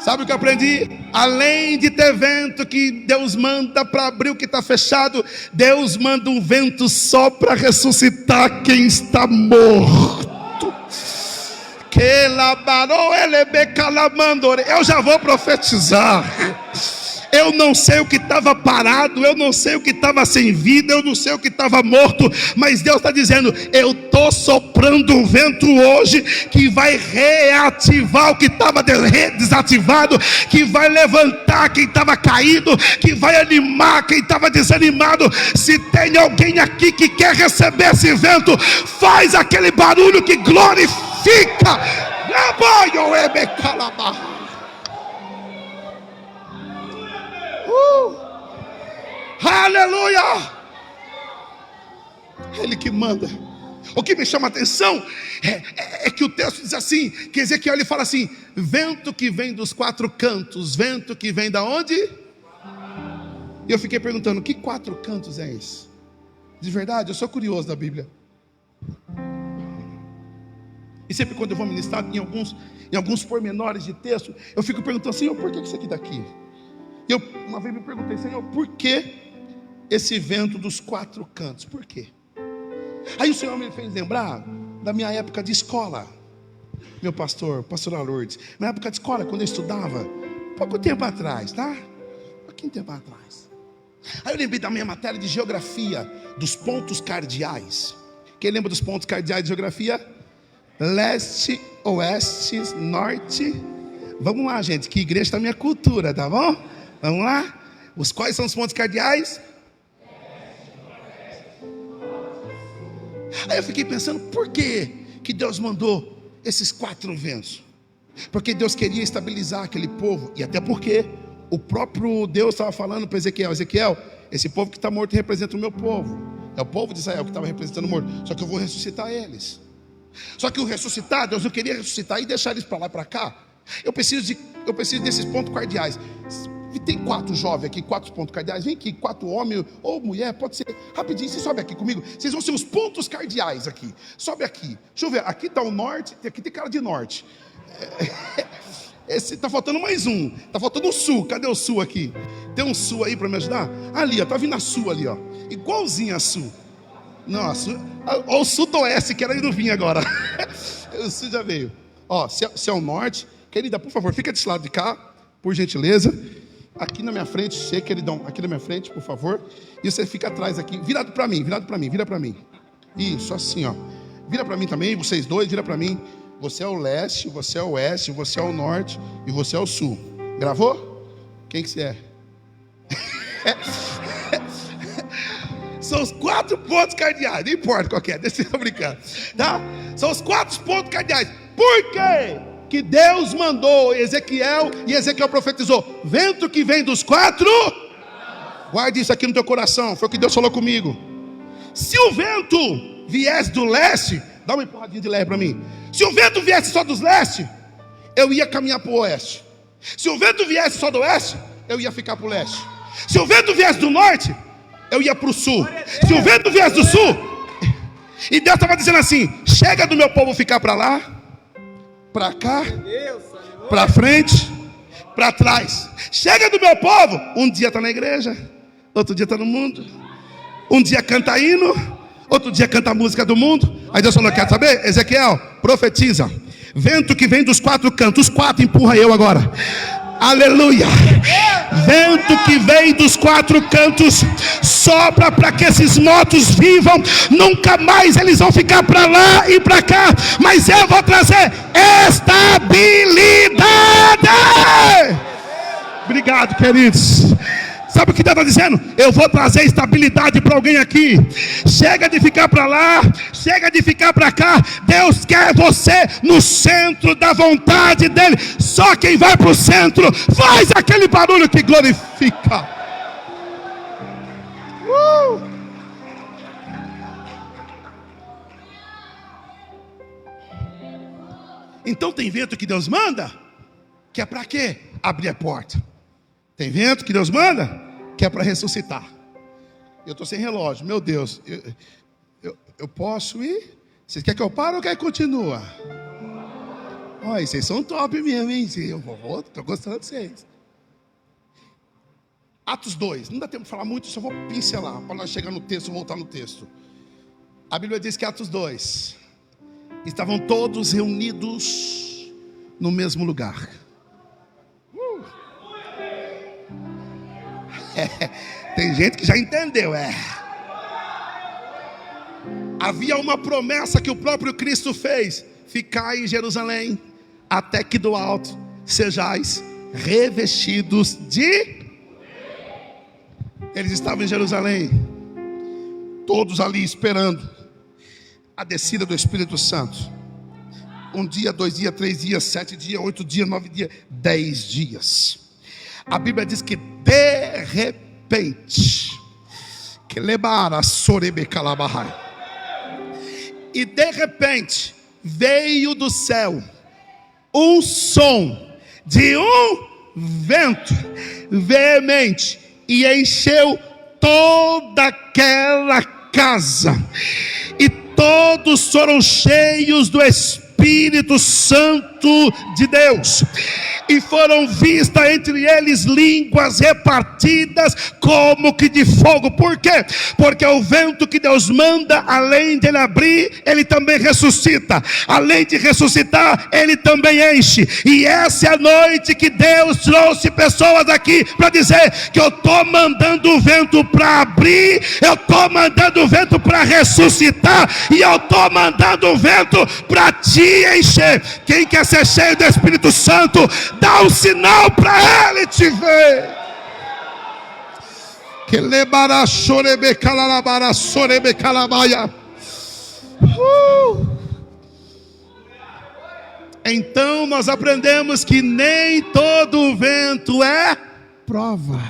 Speaker 1: Sabe o que eu aprendi? Além de ter vento que Deus manda para abrir o que está fechado, Deus manda um vento só para ressuscitar quem está morto. Eu já vou profetizar. Eu não sei o que estava parado, eu não sei o que estava sem vida, eu não sei o que estava morto, mas Deus está dizendo: eu estou soprando um vento hoje que vai reativar o que estava desativado, que vai levantar quem estava caído, que vai animar quem estava desanimado. Se tem alguém aqui que quer receber esse vento, faz aquele barulho que glorifica. Aleluia! Ele que manda. O que me chama a atenção é que o texto diz assim, que Ezequiel ele fala assim: vento que vem dos 4 cantos. Vento que vem da onde? E eu fiquei perguntando: que 4 cantos é esse? De verdade, eu sou curioso da Bíblia. E sempre quando eu vou ministrar em alguns pormenores de texto, eu fico perguntando, Senhor, por que isso aqui está aqui? E eu uma vez me perguntei, Senhor, por que esse vento dos 4 cantos? Por quê? Aí o Senhor me fez lembrar da minha época de escola. Meu pastor Lourdes, na época de escola, quando eu estudava, pouco tempo atrás, tá? Pouquinho tempo atrás. Aí eu lembrei da minha matéria de geografia, dos pontos cardeais. Quem lembra dos pontos cardeais de geografia? Leste, oeste, norte. Vamos lá, gente, que igreja está a minha cultura, tá bom? Vamos lá? Quais são os pontos cardeais? Aí eu fiquei pensando, por que Deus mandou esses 4 ventos? Porque Deus queria estabilizar aquele povo, e até porque o próprio Deus estava falando para Ezequiel, esse povo que está morto representa o meu povo, é o povo de Israel que estava representando o morto, só que eu vou ressuscitar eles. Só que o ressuscitar, Deus não queria ressuscitar e deixar eles para lá e para cá. Eu preciso desses pontos cardeais. Tem 4 jovens aqui, 4 pontos cardeais. Vem aqui, 4 homens ou mulher, pode ser. Rapidinho, você sobe aqui comigo. Vocês vão ser os pontos cardeais aqui. Sobe aqui. Deixa eu ver, aqui está o norte, aqui tem cara de norte. Está faltando mais um. Está faltando o sul. Cadê o sul aqui? Tem um sul aí para me ajudar? Ali, ó, está vindo a sul ali, ó. Igualzinho a sul. Nossa, ó, o sudoeste, que era aí não vinha agora. O sul já veio. Ó, se é o norte, querida, por favor, fica desse lado de cá, por gentileza. Aqui na minha frente, você, queridão, aqui na minha frente, por favor. E você fica atrás aqui, virado para mim, vira para mim. Isso, assim, ó. Vira para mim também, vocês dois, vira para mim. Você é o leste, você é o oeste, você é o norte e você é o sul. Gravou? Quem que você é? São os 4 pontos cardeais, não importa qual que é, deixa eu brincar, tá? São os 4 pontos cardeais. Por quê? Que Deus mandou Ezequiel, e Ezequiel profetizou: vento que vem dos 4, guarde isso aqui no teu coração, foi o que Deus falou comigo. Se o vento viesse do leste, dá uma empurradinha de leve para mim. Se o vento viesse só dos leste, eu ia caminhar para o oeste. Se o vento viesse só do oeste, eu ia ficar para o leste. Se o vento viesse do norte, eu ia para o sul. Se o vento viesse do sul, e Deus estava dizendo assim: chega do meu povo ficar para lá, para cá, para frente, para trás. Chega do meu povo. Um dia está na igreja, outro dia está no mundo. Um dia canta hino, outro dia canta a música do mundo. Aí Deus falou: quer saber, Ezequiel, profetiza. Vento que vem dos 4 cantos, os 4 empurra eu agora. Aleluia. Vento que vem dos 4 cantos, sopra para que esses mortos vivam. Nunca mais eles vão ficar para lá e para cá, mas eu vou trazer estabilidade. Obrigado, queridos. Sabe o que Deus está dizendo? Eu vou trazer estabilidade para alguém aqui. Chega de ficar para lá, chega de ficar para cá. Deus quer você no centro da vontade dele. Só quem vai para o centro faz aquele barulho que glorifica. Então tem vento que Deus manda, que é para quê? Abrir a porta. Tem vento que Deus manda, que é para ressuscitar. Eu estou sem relógio, meu Deus. Eu posso ir? Vocês querem que eu pare ou quer que continue? Olha, vocês são top mesmo, hein? Estou gostando de vocês. Atos 2, não dá tempo de falar muito, só vou pincelar, para nós chegar no texto, voltar no texto. A Bíblia diz que Atos 2, estavam todos reunidos no mesmo lugar. Tem gente que já entendeu, Havia uma promessa que o próprio Cristo fez: ficai em Jerusalém, até que do alto sejais revestidos de... Eles estavam em Jerusalém, todos ali esperando a descida do Espírito Santo. 1 dia, 2 dias, 3 dias, 7 dias, 8 dias, 9 dias, 10 dias. A Bíblia diz que de repente, que lebara sorebe calabahai, e de repente veio do céu um som de um vento veemente e encheu toda aquela casa, e todos foram cheios do Espírito Santo de Deus, e foram vistas entre eles línguas repartidas como que de fogo. Por quê? Porque o vento que Deus manda, além de ele abrir, ele também ressuscita. Além de ressuscitar, ele também enche. E essa é a noite que Deus trouxe pessoas aqui para dizer que eu estou mandando o vento para abrir, eu estou mandando o vento para ressuscitar, e eu estou mandando o vento para te encher. Quem quer ser cheio do Espírito Santo, dá um sinal para ele te ver. Então nós aprendemos que nem todo vento é prova.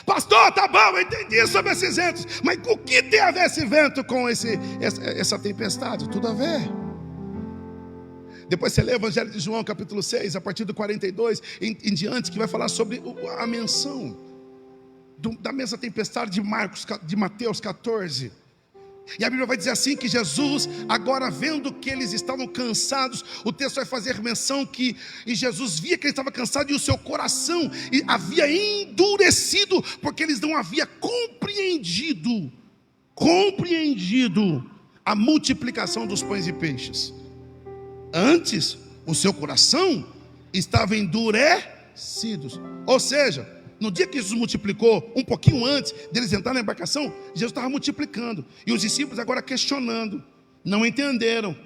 Speaker 1: Pastor, tá bom, eu entendi sobre esses ventos, mas o que tem a ver esse vento com essa tempestade? Tudo a ver. Depois você lê o Evangelho de João, capítulo 6, a partir do 42 em diante, que vai falar sobre a menção da mesma tempestade de Mateus 14. E a Bíblia vai dizer assim, que Jesus, agora vendo que eles estavam cansados, o texto vai fazer menção que e Jesus via que ele estava cansado, e o seu coração havia endurecido, porque eles não haviam compreendido a multiplicação dos pães e peixes. Antes, o seu coração estava endurecido. Ou seja, no dia que Jesus multiplicou, um pouquinho antes deles entrarem na embarcação, Jesus estava multiplicando. E os discípulos agora questionando, não entenderam.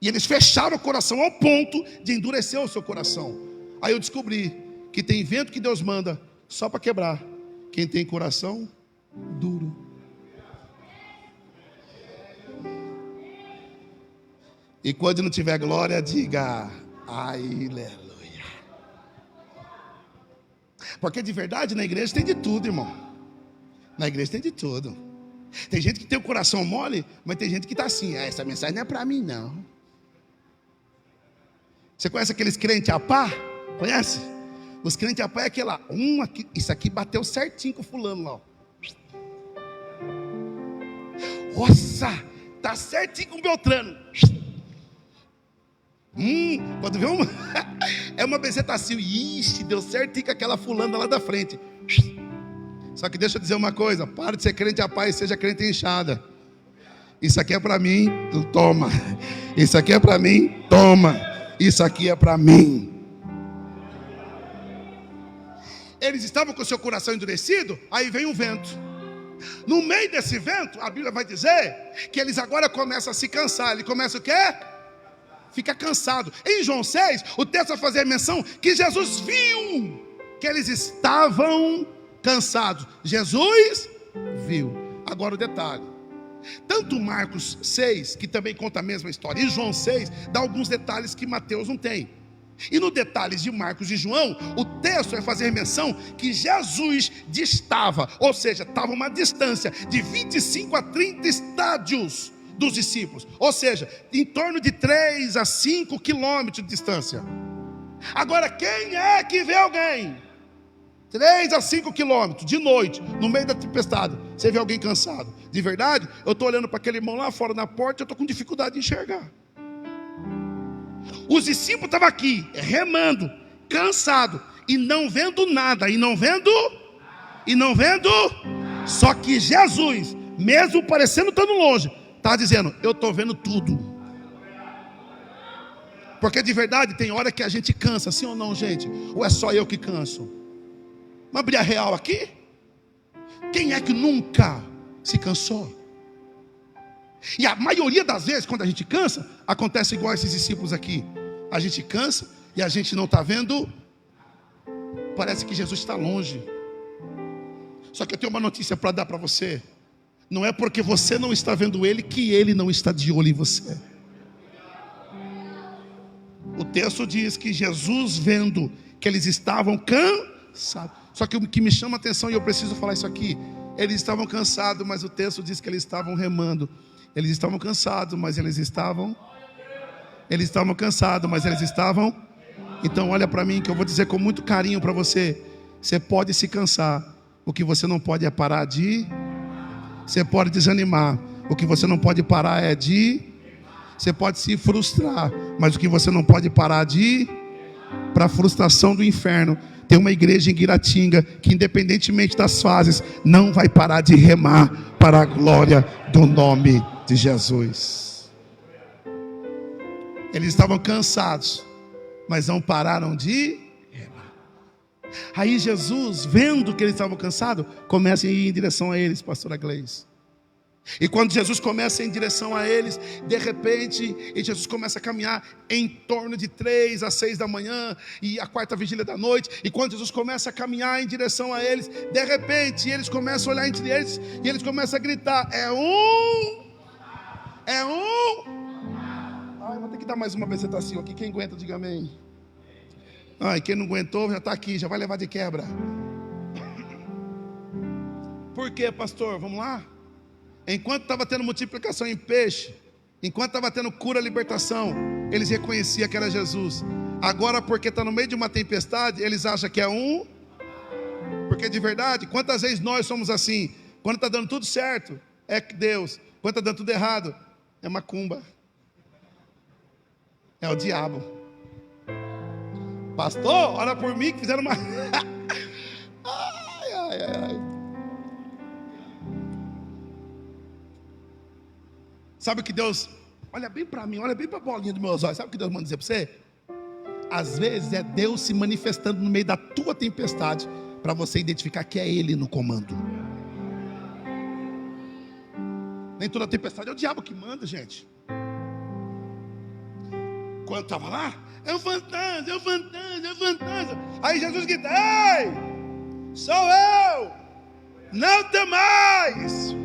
Speaker 1: E eles fecharam o coração ao ponto de endurecer o seu coração. Aí eu descobri que tem vento que Deus manda só para quebrar quem tem coração duro. E quando não tiver glória, diga aleluia. Porque de verdade na igreja tem de tudo, irmão. Na igreja tem de tudo. Tem gente que tem o coração mole, mas tem gente que está assim, essa mensagem não é para mim não. Você conhece aqueles crentes a pá? Conhece? Os crentes a pá é aquele lá, aqui, isso aqui bateu certinho com o fulano lá. Nossa, tá certinho com o Beltrano. Quando vê é uma bezetacil, ixi, deu certinho com aquela fulana lá da frente. Só que deixa eu dizer uma coisa, para de ser crente a paz e seja crente enxada. Isso aqui é para mim, toma. Isso aqui é para mim, toma. Isso aqui é para mim. Eles estavam com o seu coração endurecido, aí vem o vento. No meio desse vento, a Bíblia vai dizer que eles agora começam a se cansar. Ele começa o quê? Fica cansado. Em João 6, o texto vai fazer menção que Jesus viu que eles estavam cansados. Jesus viu. Agora o detalhe, tanto Marcos 6, que também conta a mesma história, e João 6, dá alguns detalhes que Mateus não tem. E no detalhes de Marcos e João, o texto vai fazer menção que Jesus distava, ou seja, estava uma distância de 25 a 30 estádios dos discípulos, ou seja, em torno de 3 a 5 quilômetros de distância. Agora, quem é que vê alguém 3 a 5 quilômetros de noite, no meio da tempestade, você vê alguém cansado? De verdade, eu estou olhando para aquele irmão lá fora na porta, eu estou com dificuldade de enxergar. Os discípulos estavam aqui, remando, cansado, e não vendo nada, e não vendo, só que Jesus, mesmo parecendo estando longe, está dizendo, eu estou vendo tudo. Porque de verdade tem hora que a gente cansa, sim ou não, gente? Ou é só eu que canso? Uma briga real aqui? Quem é que nunca se cansou? E a maioria das vezes, quando a gente cansa, acontece igual esses discípulos aqui. A gente cansa e a gente não está vendo. Parece que Jesus está longe. Só que eu tenho uma notícia para dar para você. Não é porque você não está vendo Ele que Ele não está de olho em você. O texto diz que Jesus, vendo que eles estavam cansados. Só que o que me chama a atenção, e eu preciso falar isso aqui, eles estavam cansados, mas o texto diz que eles estavam remando. Eles estavam cansados, mas eles estavam cansados, mas eles estavam. Então olha para mim, que eu vou dizer com muito carinho para você. Você pode se cansar, o que você não pode é parar de. Você pode desanimar. O que você não pode parar é de... Você pode se frustrar, mas o que você não pode parar de... Para a frustração do inferno. Tem uma igreja em Guiratinga que, independentemente das fases, não vai parar de remar para a glória do nome de Jesus. Eles estavam cansados, mas não pararam de remar. Aí Jesus, vendo que eles estavam cansados, começa a ir em direção a eles, pastora Gleice. E quando Jesus começa em direção a eles, de repente, Jesus começa a caminhar em torno de 3 às 6 da manhã, e a 4ª vigília da noite. E quando Jesus começa a caminhar em direção a eles, de repente, eles começam a olhar entre eles, e eles começam a gritar: é um. Ai, vou ter que dar mais uma apresentação aqui. Quem aguenta, diga amém. Ai, quem não aguentou já está aqui, já vai levar de quebra. Por quê, pastor? Vamos lá? Enquanto estava tendo multiplicação em peixe, enquanto estava tendo cura, libertação, eles reconheciam que era Jesus. Agora, porque está no meio de uma tempestade, eles acham que é um. Porque de verdade, quantas vezes nós somos assim? Quando está dando tudo certo, é Deus. Quando está dando tudo errado, é macumba, é o diabo. Pastor, ora por mim que fizeram uma... ai. Sabe o que Deus... Olha bem para mim, olha bem para a bolinha dos meus olhos. Sabe o que Deus manda dizer para você? Às vezes é Deus se manifestando no meio da tua tempestade, para você identificar que é Ele no comando. Nem toda tempestade é o diabo que manda, gente. Quando estava lá, é um fantasma. Aí Jesus grita: ei, sou eu, não temais.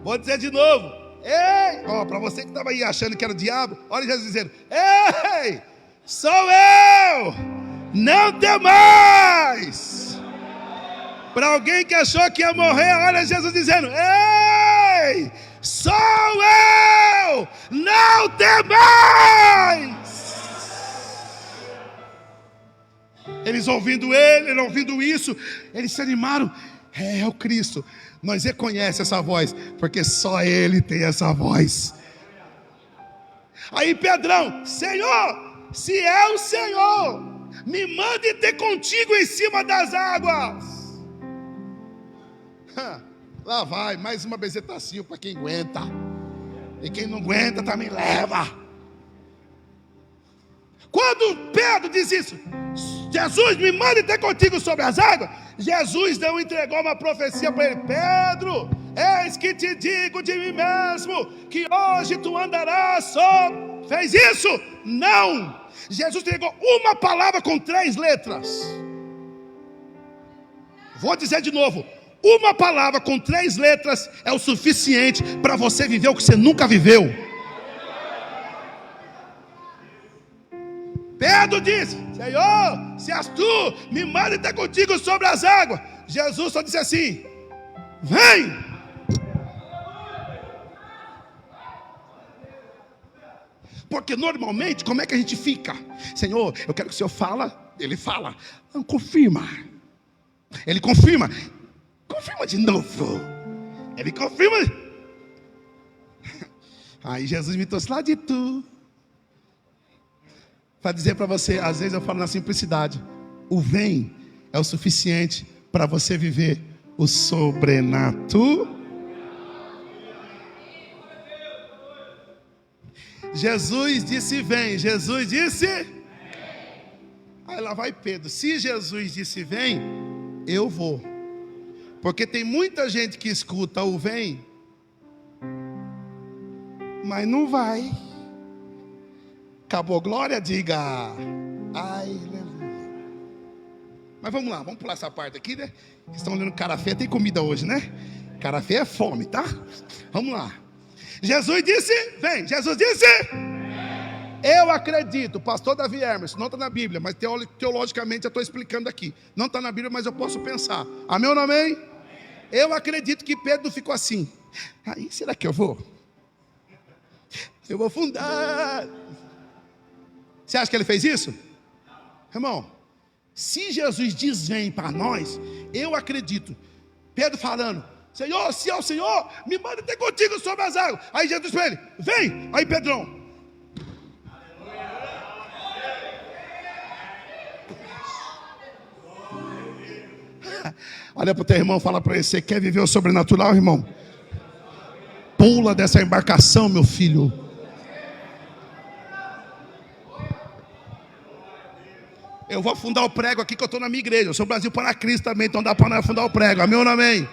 Speaker 1: Vou dizer de novo: ei, para você que estava aí achando que era o diabo, olha Jesus dizendo: ei, sou eu, não temais. Para alguém que achou que ia morrer, olha Jesus dizendo: ei, sou eu, não temais. Eles ouvindo ele, ouvindo isso, eles se animaram. É o Cristo. Nós reconhecemos essa voz, porque só Ele tem essa voz. Aí Pedrão: Senhor, se é o Senhor, me mande ter contigo em cima das águas. Lá vai, mais uma bezetacinha para quem aguenta. E quem não aguenta também leva. Quando Pedro diz isso: Jesus, me mande ter contigo sobre as águas, Jesus não entregou uma profecia para ele: Pedro, eis que te digo de mim mesmo, que hoje tu andarás só. Fez isso? Não. Jesus entregou uma palavra com 3 letras. Vou dizer de novo: uma palavra com 3 letras é o suficiente para você viver o que você nunca viveu. Pedro disse: Senhor, se és tu, me manda ter contigo sobre as águas. Jesus só disse assim: vem. Porque normalmente, como é que a gente fica? Senhor, eu quero que o Senhor fala. Ele fala: não, confirma. Ele confirma. Confirma de novo. Ele confirma. Aí Jesus me trouxe lá de tu, para dizer para você, às vezes eu falo na simplicidade: o vem é o suficiente para você viver o sobrenatural. Jesus disse vem, Jesus disse vem. Aí lá vai Pedro: se Jesus disse vem, eu vou. Porque tem muita gente que escuta o vem, mas não vai. Acabou, glória, diga aleluia. Mas vamos lá, vamos pular essa parte aqui, né? Vocês estão olhando cara feia, tem comida hoje, né? Cara feia é fome, tá? Vamos lá. Jesus disse vem, Jesus disse eu acredito, pastor Davi Hermes, não está na Bíblia, mas teologicamente eu estou explicando aqui. Não está na Bíblia, mas eu posso pensar. Amém ou não amém? Eu acredito que Pedro ficou assim: aí será que eu vou? Eu vou fundar. Você acha que ele fez isso? Irmão, se Jesus diz vem para nós, eu acredito Pedro falando: Senhor, se é o Senhor, me manda ter contigo sobre as águas. Aí Jesus para ele: vem. Aí Pedrão: olha para o teu irmão, fala para ele: você quer viver o sobrenatural, irmão? Pula dessa embarcação, meu filho. Eu vou afundar o prego aqui, que eu estou na minha igreja. Eu sou Brasil para Cristo também, então dá para nós afundar o prego. Amém ou não amém?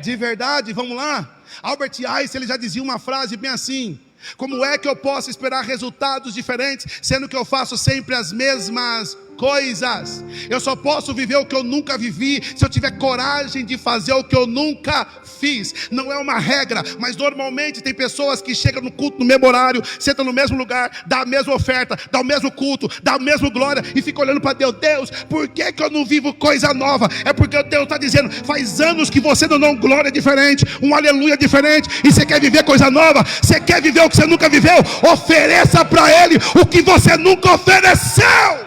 Speaker 1: De verdade, vamos lá. Albert Einstein, ele já dizia uma frase bem assim: como é que eu posso esperar resultados diferentes, sendo que eu faço sempre as mesmas coisas? Eu só posso viver o que eu nunca vivi se eu tiver coragem de fazer o que eu nunca fiz. Não é uma regra, mas normalmente tem pessoas que chegam no culto no mesmo horário, sentam no mesmo lugar, dá a mesma oferta, dá o mesmo culto, dá a mesma glória e fica olhando para Deus: Deus, por que eu não vivo coisa nova? É porque Deus está dizendo: faz anos que você não dá uma glória diferente, um aleluia diferente, e você quer viver coisa nova, você quer viver o que você nunca viveu. Ofereça para Ele o que você nunca ofereceu.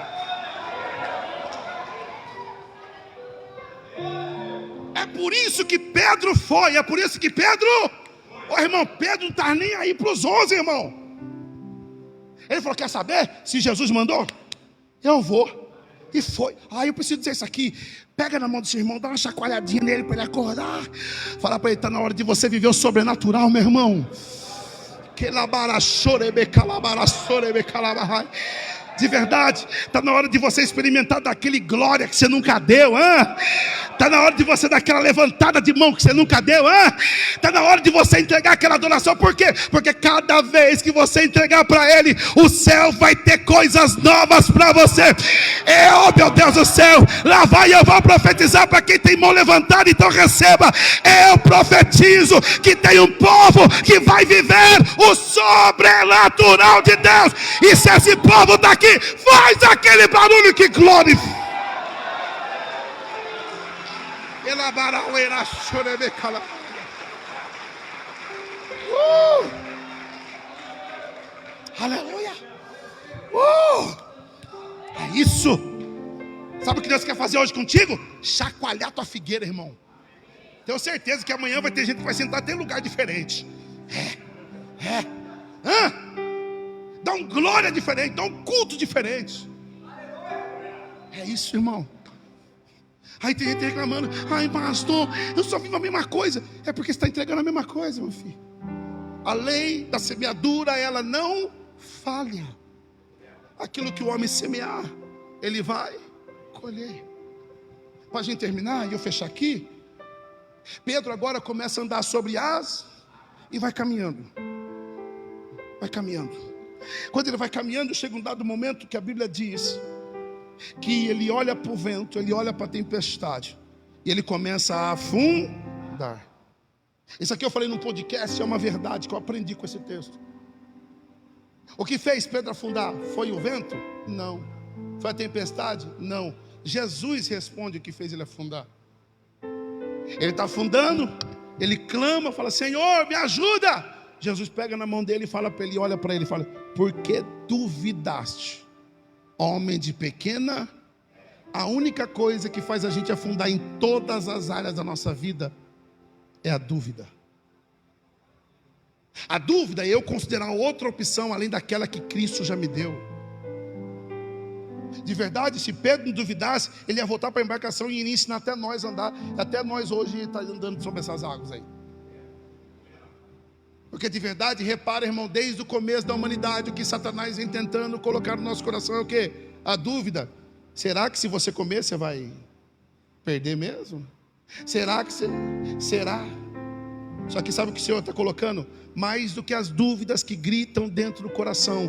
Speaker 1: É por isso que Pedro foi, é por isso que Pedro, irmão, Pedro não está nem aí para os 11, irmão. Ele falou: quer saber? Se Jesus mandou, eu vou. E foi. Eu preciso dizer isso aqui. Pega na mão do seu irmão, dá uma chacoalhadinha nele para ele acordar. Fala para ele: está na hora de você viver o sobrenatural, meu irmão. De verdade, está na hora de você experimentar daquele glória que você nunca deu. Está na hora de você dar aquela levantada de mão que você nunca deu. Está na hora de você entregar aquela adoração. Por quê? Porque cada vez que você entregar para Ele, o céu vai ter coisas novas para você. Meu Deus do céu, lá vai eu vou profetizar para quem tem mão levantada. Então receba. Eu profetizo que tem um povo que vai viver o sobrenatural de Deus. E se esse povo daqui faz aquele barulho, que glória! Aleluia! É isso. Sabe o que Deus quer fazer hoje contigo? Chacoalhar tua figueira, irmão. Tenho certeza que amanhã vai ter gente que vai sentar até em lugar diferente. Dá um glória diferente, dá um culto diferente. É isso, irmão. Aí tem gente reclamando: ai, pastor, eu só vivo a mesma coisa. É porque você está entregando a mesma coisa, meu filho. A lei da semeadura, ela não falha. Aquilo que o homem semear, ele vai colher. Para a gente terminar e eu fechar aqui, Pedro agora começa a andar sobre as e vai caminhando. Vai caminhando. Quando ele vai caminhando, chega um dado momento que a Bíblia diz que ele olha para o vento, ele olha para a tempestade e ele começa a afundar. Isso aqui eu falei num podcast, é uma verdade que eu aprendi com esse texto. O que fez Pedro afundar? Foi o vento? Não. Foi a tempestade? Não. Jesus responde o que fez ele afundar. Ele está afundando, ele clama, fala: Senhor, me ajuda. Jesus pega na mão dele e fala para ele, olha para ele e fala: por que duvidaste, homem de pequena? A única coisa que faz a gente afundar em todas as áreas da nossa vida é a dúvida. A dúvida é eu considerar outra opção além daquela que Cristo já me deu. De verdade, se Pedro não duvidasse, ele ia voltar para a embarcação e iria ensinar até nós a andar. Até nós hoje está andando sobre essas águas aí. Porque de verdade, repara, irmão, desde o começo da humanidade, o que Satanás vem tentando colocar no nosso coração é o quê? A dúvida. Será que se você comer, você vai perder mesmo? Será que você... Será? Só que sabe o que o Senhor está colocando? Mais do que as dúvidas que gritam dentro do coração,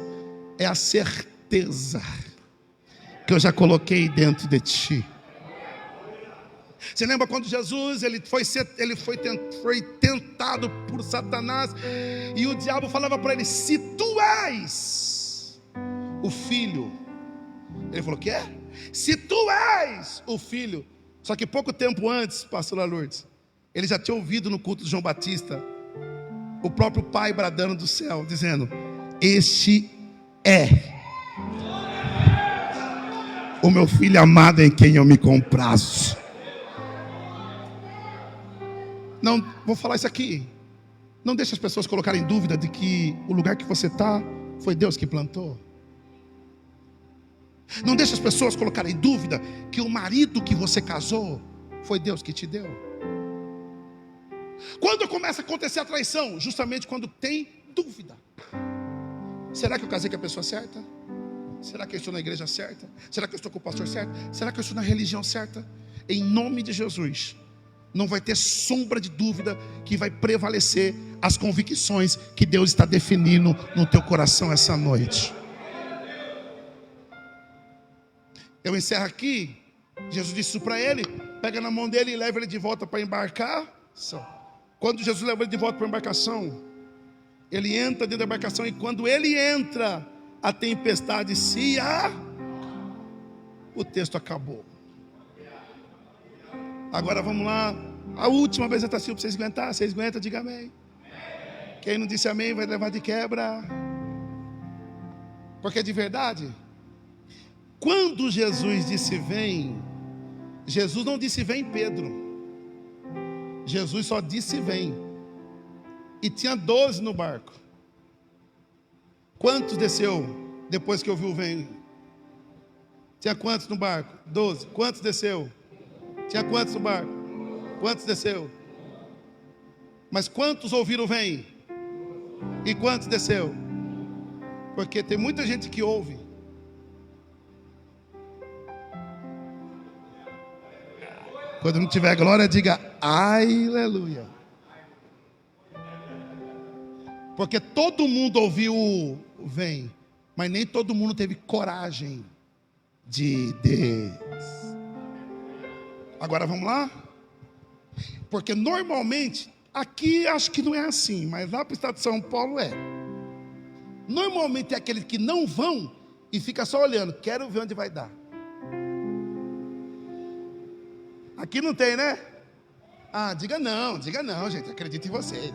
Speaker 1: é a certeza que eu já coloquei dentro de ti. Você lembra quando Jesus foi tentado por Satanás e o diabo falava para ele: se tu és o filho, ele falou: que é? Se tu és o filho. Só que pouco tempo antes, pastora Lourdes, ele já tinha ouvido no culto de João Batista o próprio pai bradando do céu, dizendo: este é o meu filho amado em quem eu me comprazo. Não, vou falar isso aqui. Não deixe as pessoas colocarem dúvida de que o lugar que você está foi Deus que plantou. Não deixe as pessoas colocarem dúvida que o marido que você casou foi Deus que te deu. Quando começa a acontecer a traição? Justamente quando tem dúvida. Será que eu casei com a pessoa certa? Será que eu estou na igreja certa? Será que eu estou com o pastor certo? Será que eu estou na religião certa? Em nome de Jesus, não vai ter sombra de dúvida que vai prevalecer as convicções que Deus está definindo no teu coração essa noite. Eu encerro aqui. Jesus disse isso para ele. Pega na mão dele e leva ele de volta para a embarcação. Quando Jesus leva ele de volta para a embarcação, ele entra dentro da embarcação. E quando ele entra, a tempestade o texto acabou. Agora vamos lá. A última vez está assim para vocês aguentar. Vocês aguentam, diga amém. Quem não disse amém vai levar de quebra. Porque de verdade, quando Jesus disse vem, Jesus não disse vem Pedro. Jesus só disse vem. E tinha 12 no barco. Quantos desceu depois que ouviu o vem? Tinha quantos no barco? 12. Quantos desceu? Tinha quantos no barco? Quantos desceu? Mas quantos ouviram o vem? E quantos desceu? Porque tem muita gente que ouve. Quando não tiver glória, diga aleluia. Porque todo mundo ouviu o vem, mas nem todo mundo teve coragem de descer. Agora vamos lá? Porque normalmente, aqui acho que não é assim, mas lá para o estado de São Paulo é. Normalmente é aqueles que não vão e fica só olhando, quero ver onde vai dar. Aqui não tem, né? Ah, diga não, gente, acredito em você.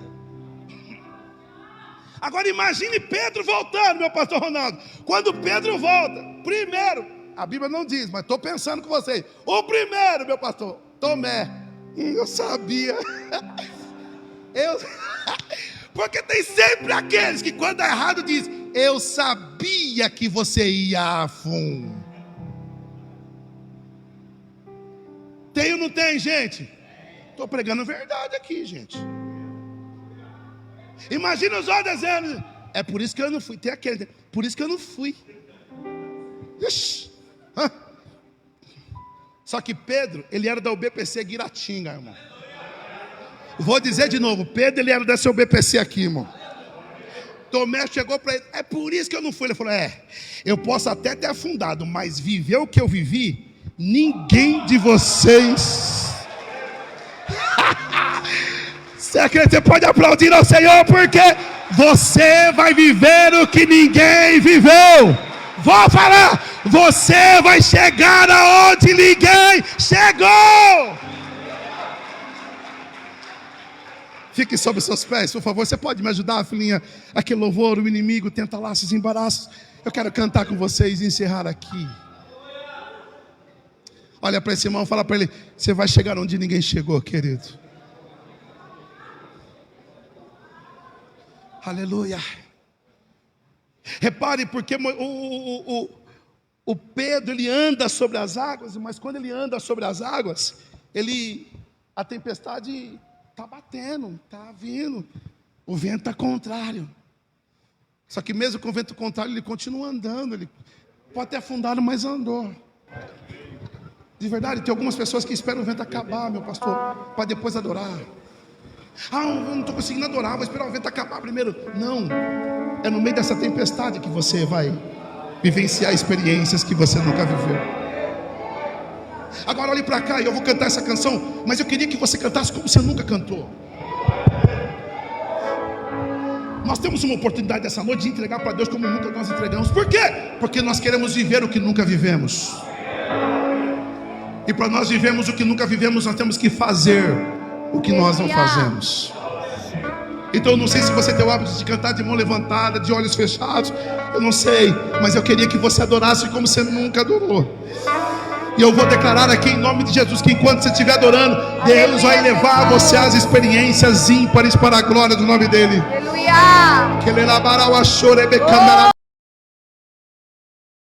Speaker 1: Agora imagine Pedro voltando, meu pastor Ronaldo. Quando Pedro volta, primeiro, a Bíblia não diz, mas estou pensando com vocês. O primeiro, meu pastor, Tomé. Eu sabia. Porque tem sempre aqueles que quando é errado diz, eu sabia que você ia a fundo. Tem ou não tem, gente? Estou pregando verdade aqui, gente. Imagina os olhos dizendo, é por isso que eu não fui. Tem aquele, por isso que eu não fui. Ixi. Só que Pedro, ele era da UBPC Guiratinga, irmão. Vou dizer de novo, Pedro, ele era dessa UBPC aqui, irmão. Tomé chegou para ele, é por isso que eu não fui. Ele falou, eu posso até ter afundado, mas viver o que eu vivi, ninguém de vocês. Você pode aplaudir ao Senhor, porque você vai viver o que ninguém viveu. Vou falar, você vai chegar aonde ninguém chegou. Fique sobre seus pés, por favor. Você pode me ajudar, filhinha? Aquele louvor, o inimigo tenta laços e embaraços. Eu quero cantar com vocês e encerrar aqui. Olha para esse irmão e fala para ele, você vai chegar onde ninguém chegou, querido. Aleluia. Repare, porque o Pedro, ele anda sobre as águas, mas quando ele anda sobre as águas, a tempestade está batendo, está vindo, o vento está contrário. Só que mesmo com o vento contrário, ele continua andando, ele pode ter afundado, mas andou. De verdade, tem algumas pessoas que esperam o vento acabar, meu pastor, para depois adorar. Eu não estou conseguindo adorar, vou esperar o vento acabar primeiro. Não, é no meio dessa tempestade que você vai vivenciar experiências que você nunca viveu. Agora olhe para cá e eu vou cantar essa canção, mas eu queria que você cantasse como você nunca cantou. Nós temos uma oportunidade essa noite de entregar para Deus como nunca nós entregamos. Por quê? Porque nós queremos viver o que nunca vivemos. E para nós vivermos o que nunca vivemos, nós temos que fazer o que nós não fazemos. Então eu não sei se você tem o hábito de cantar de mão levantada, de olhos fechados, eu não sei, mas eu queria que você adorasse como você nunca adorou. E eu vou declarar aqui em nome de Jesus que enquanto você estiver adorando, Deus vai levar você às experiências ímpares para a glória do nome dele.
Speaker 2: Aleluia.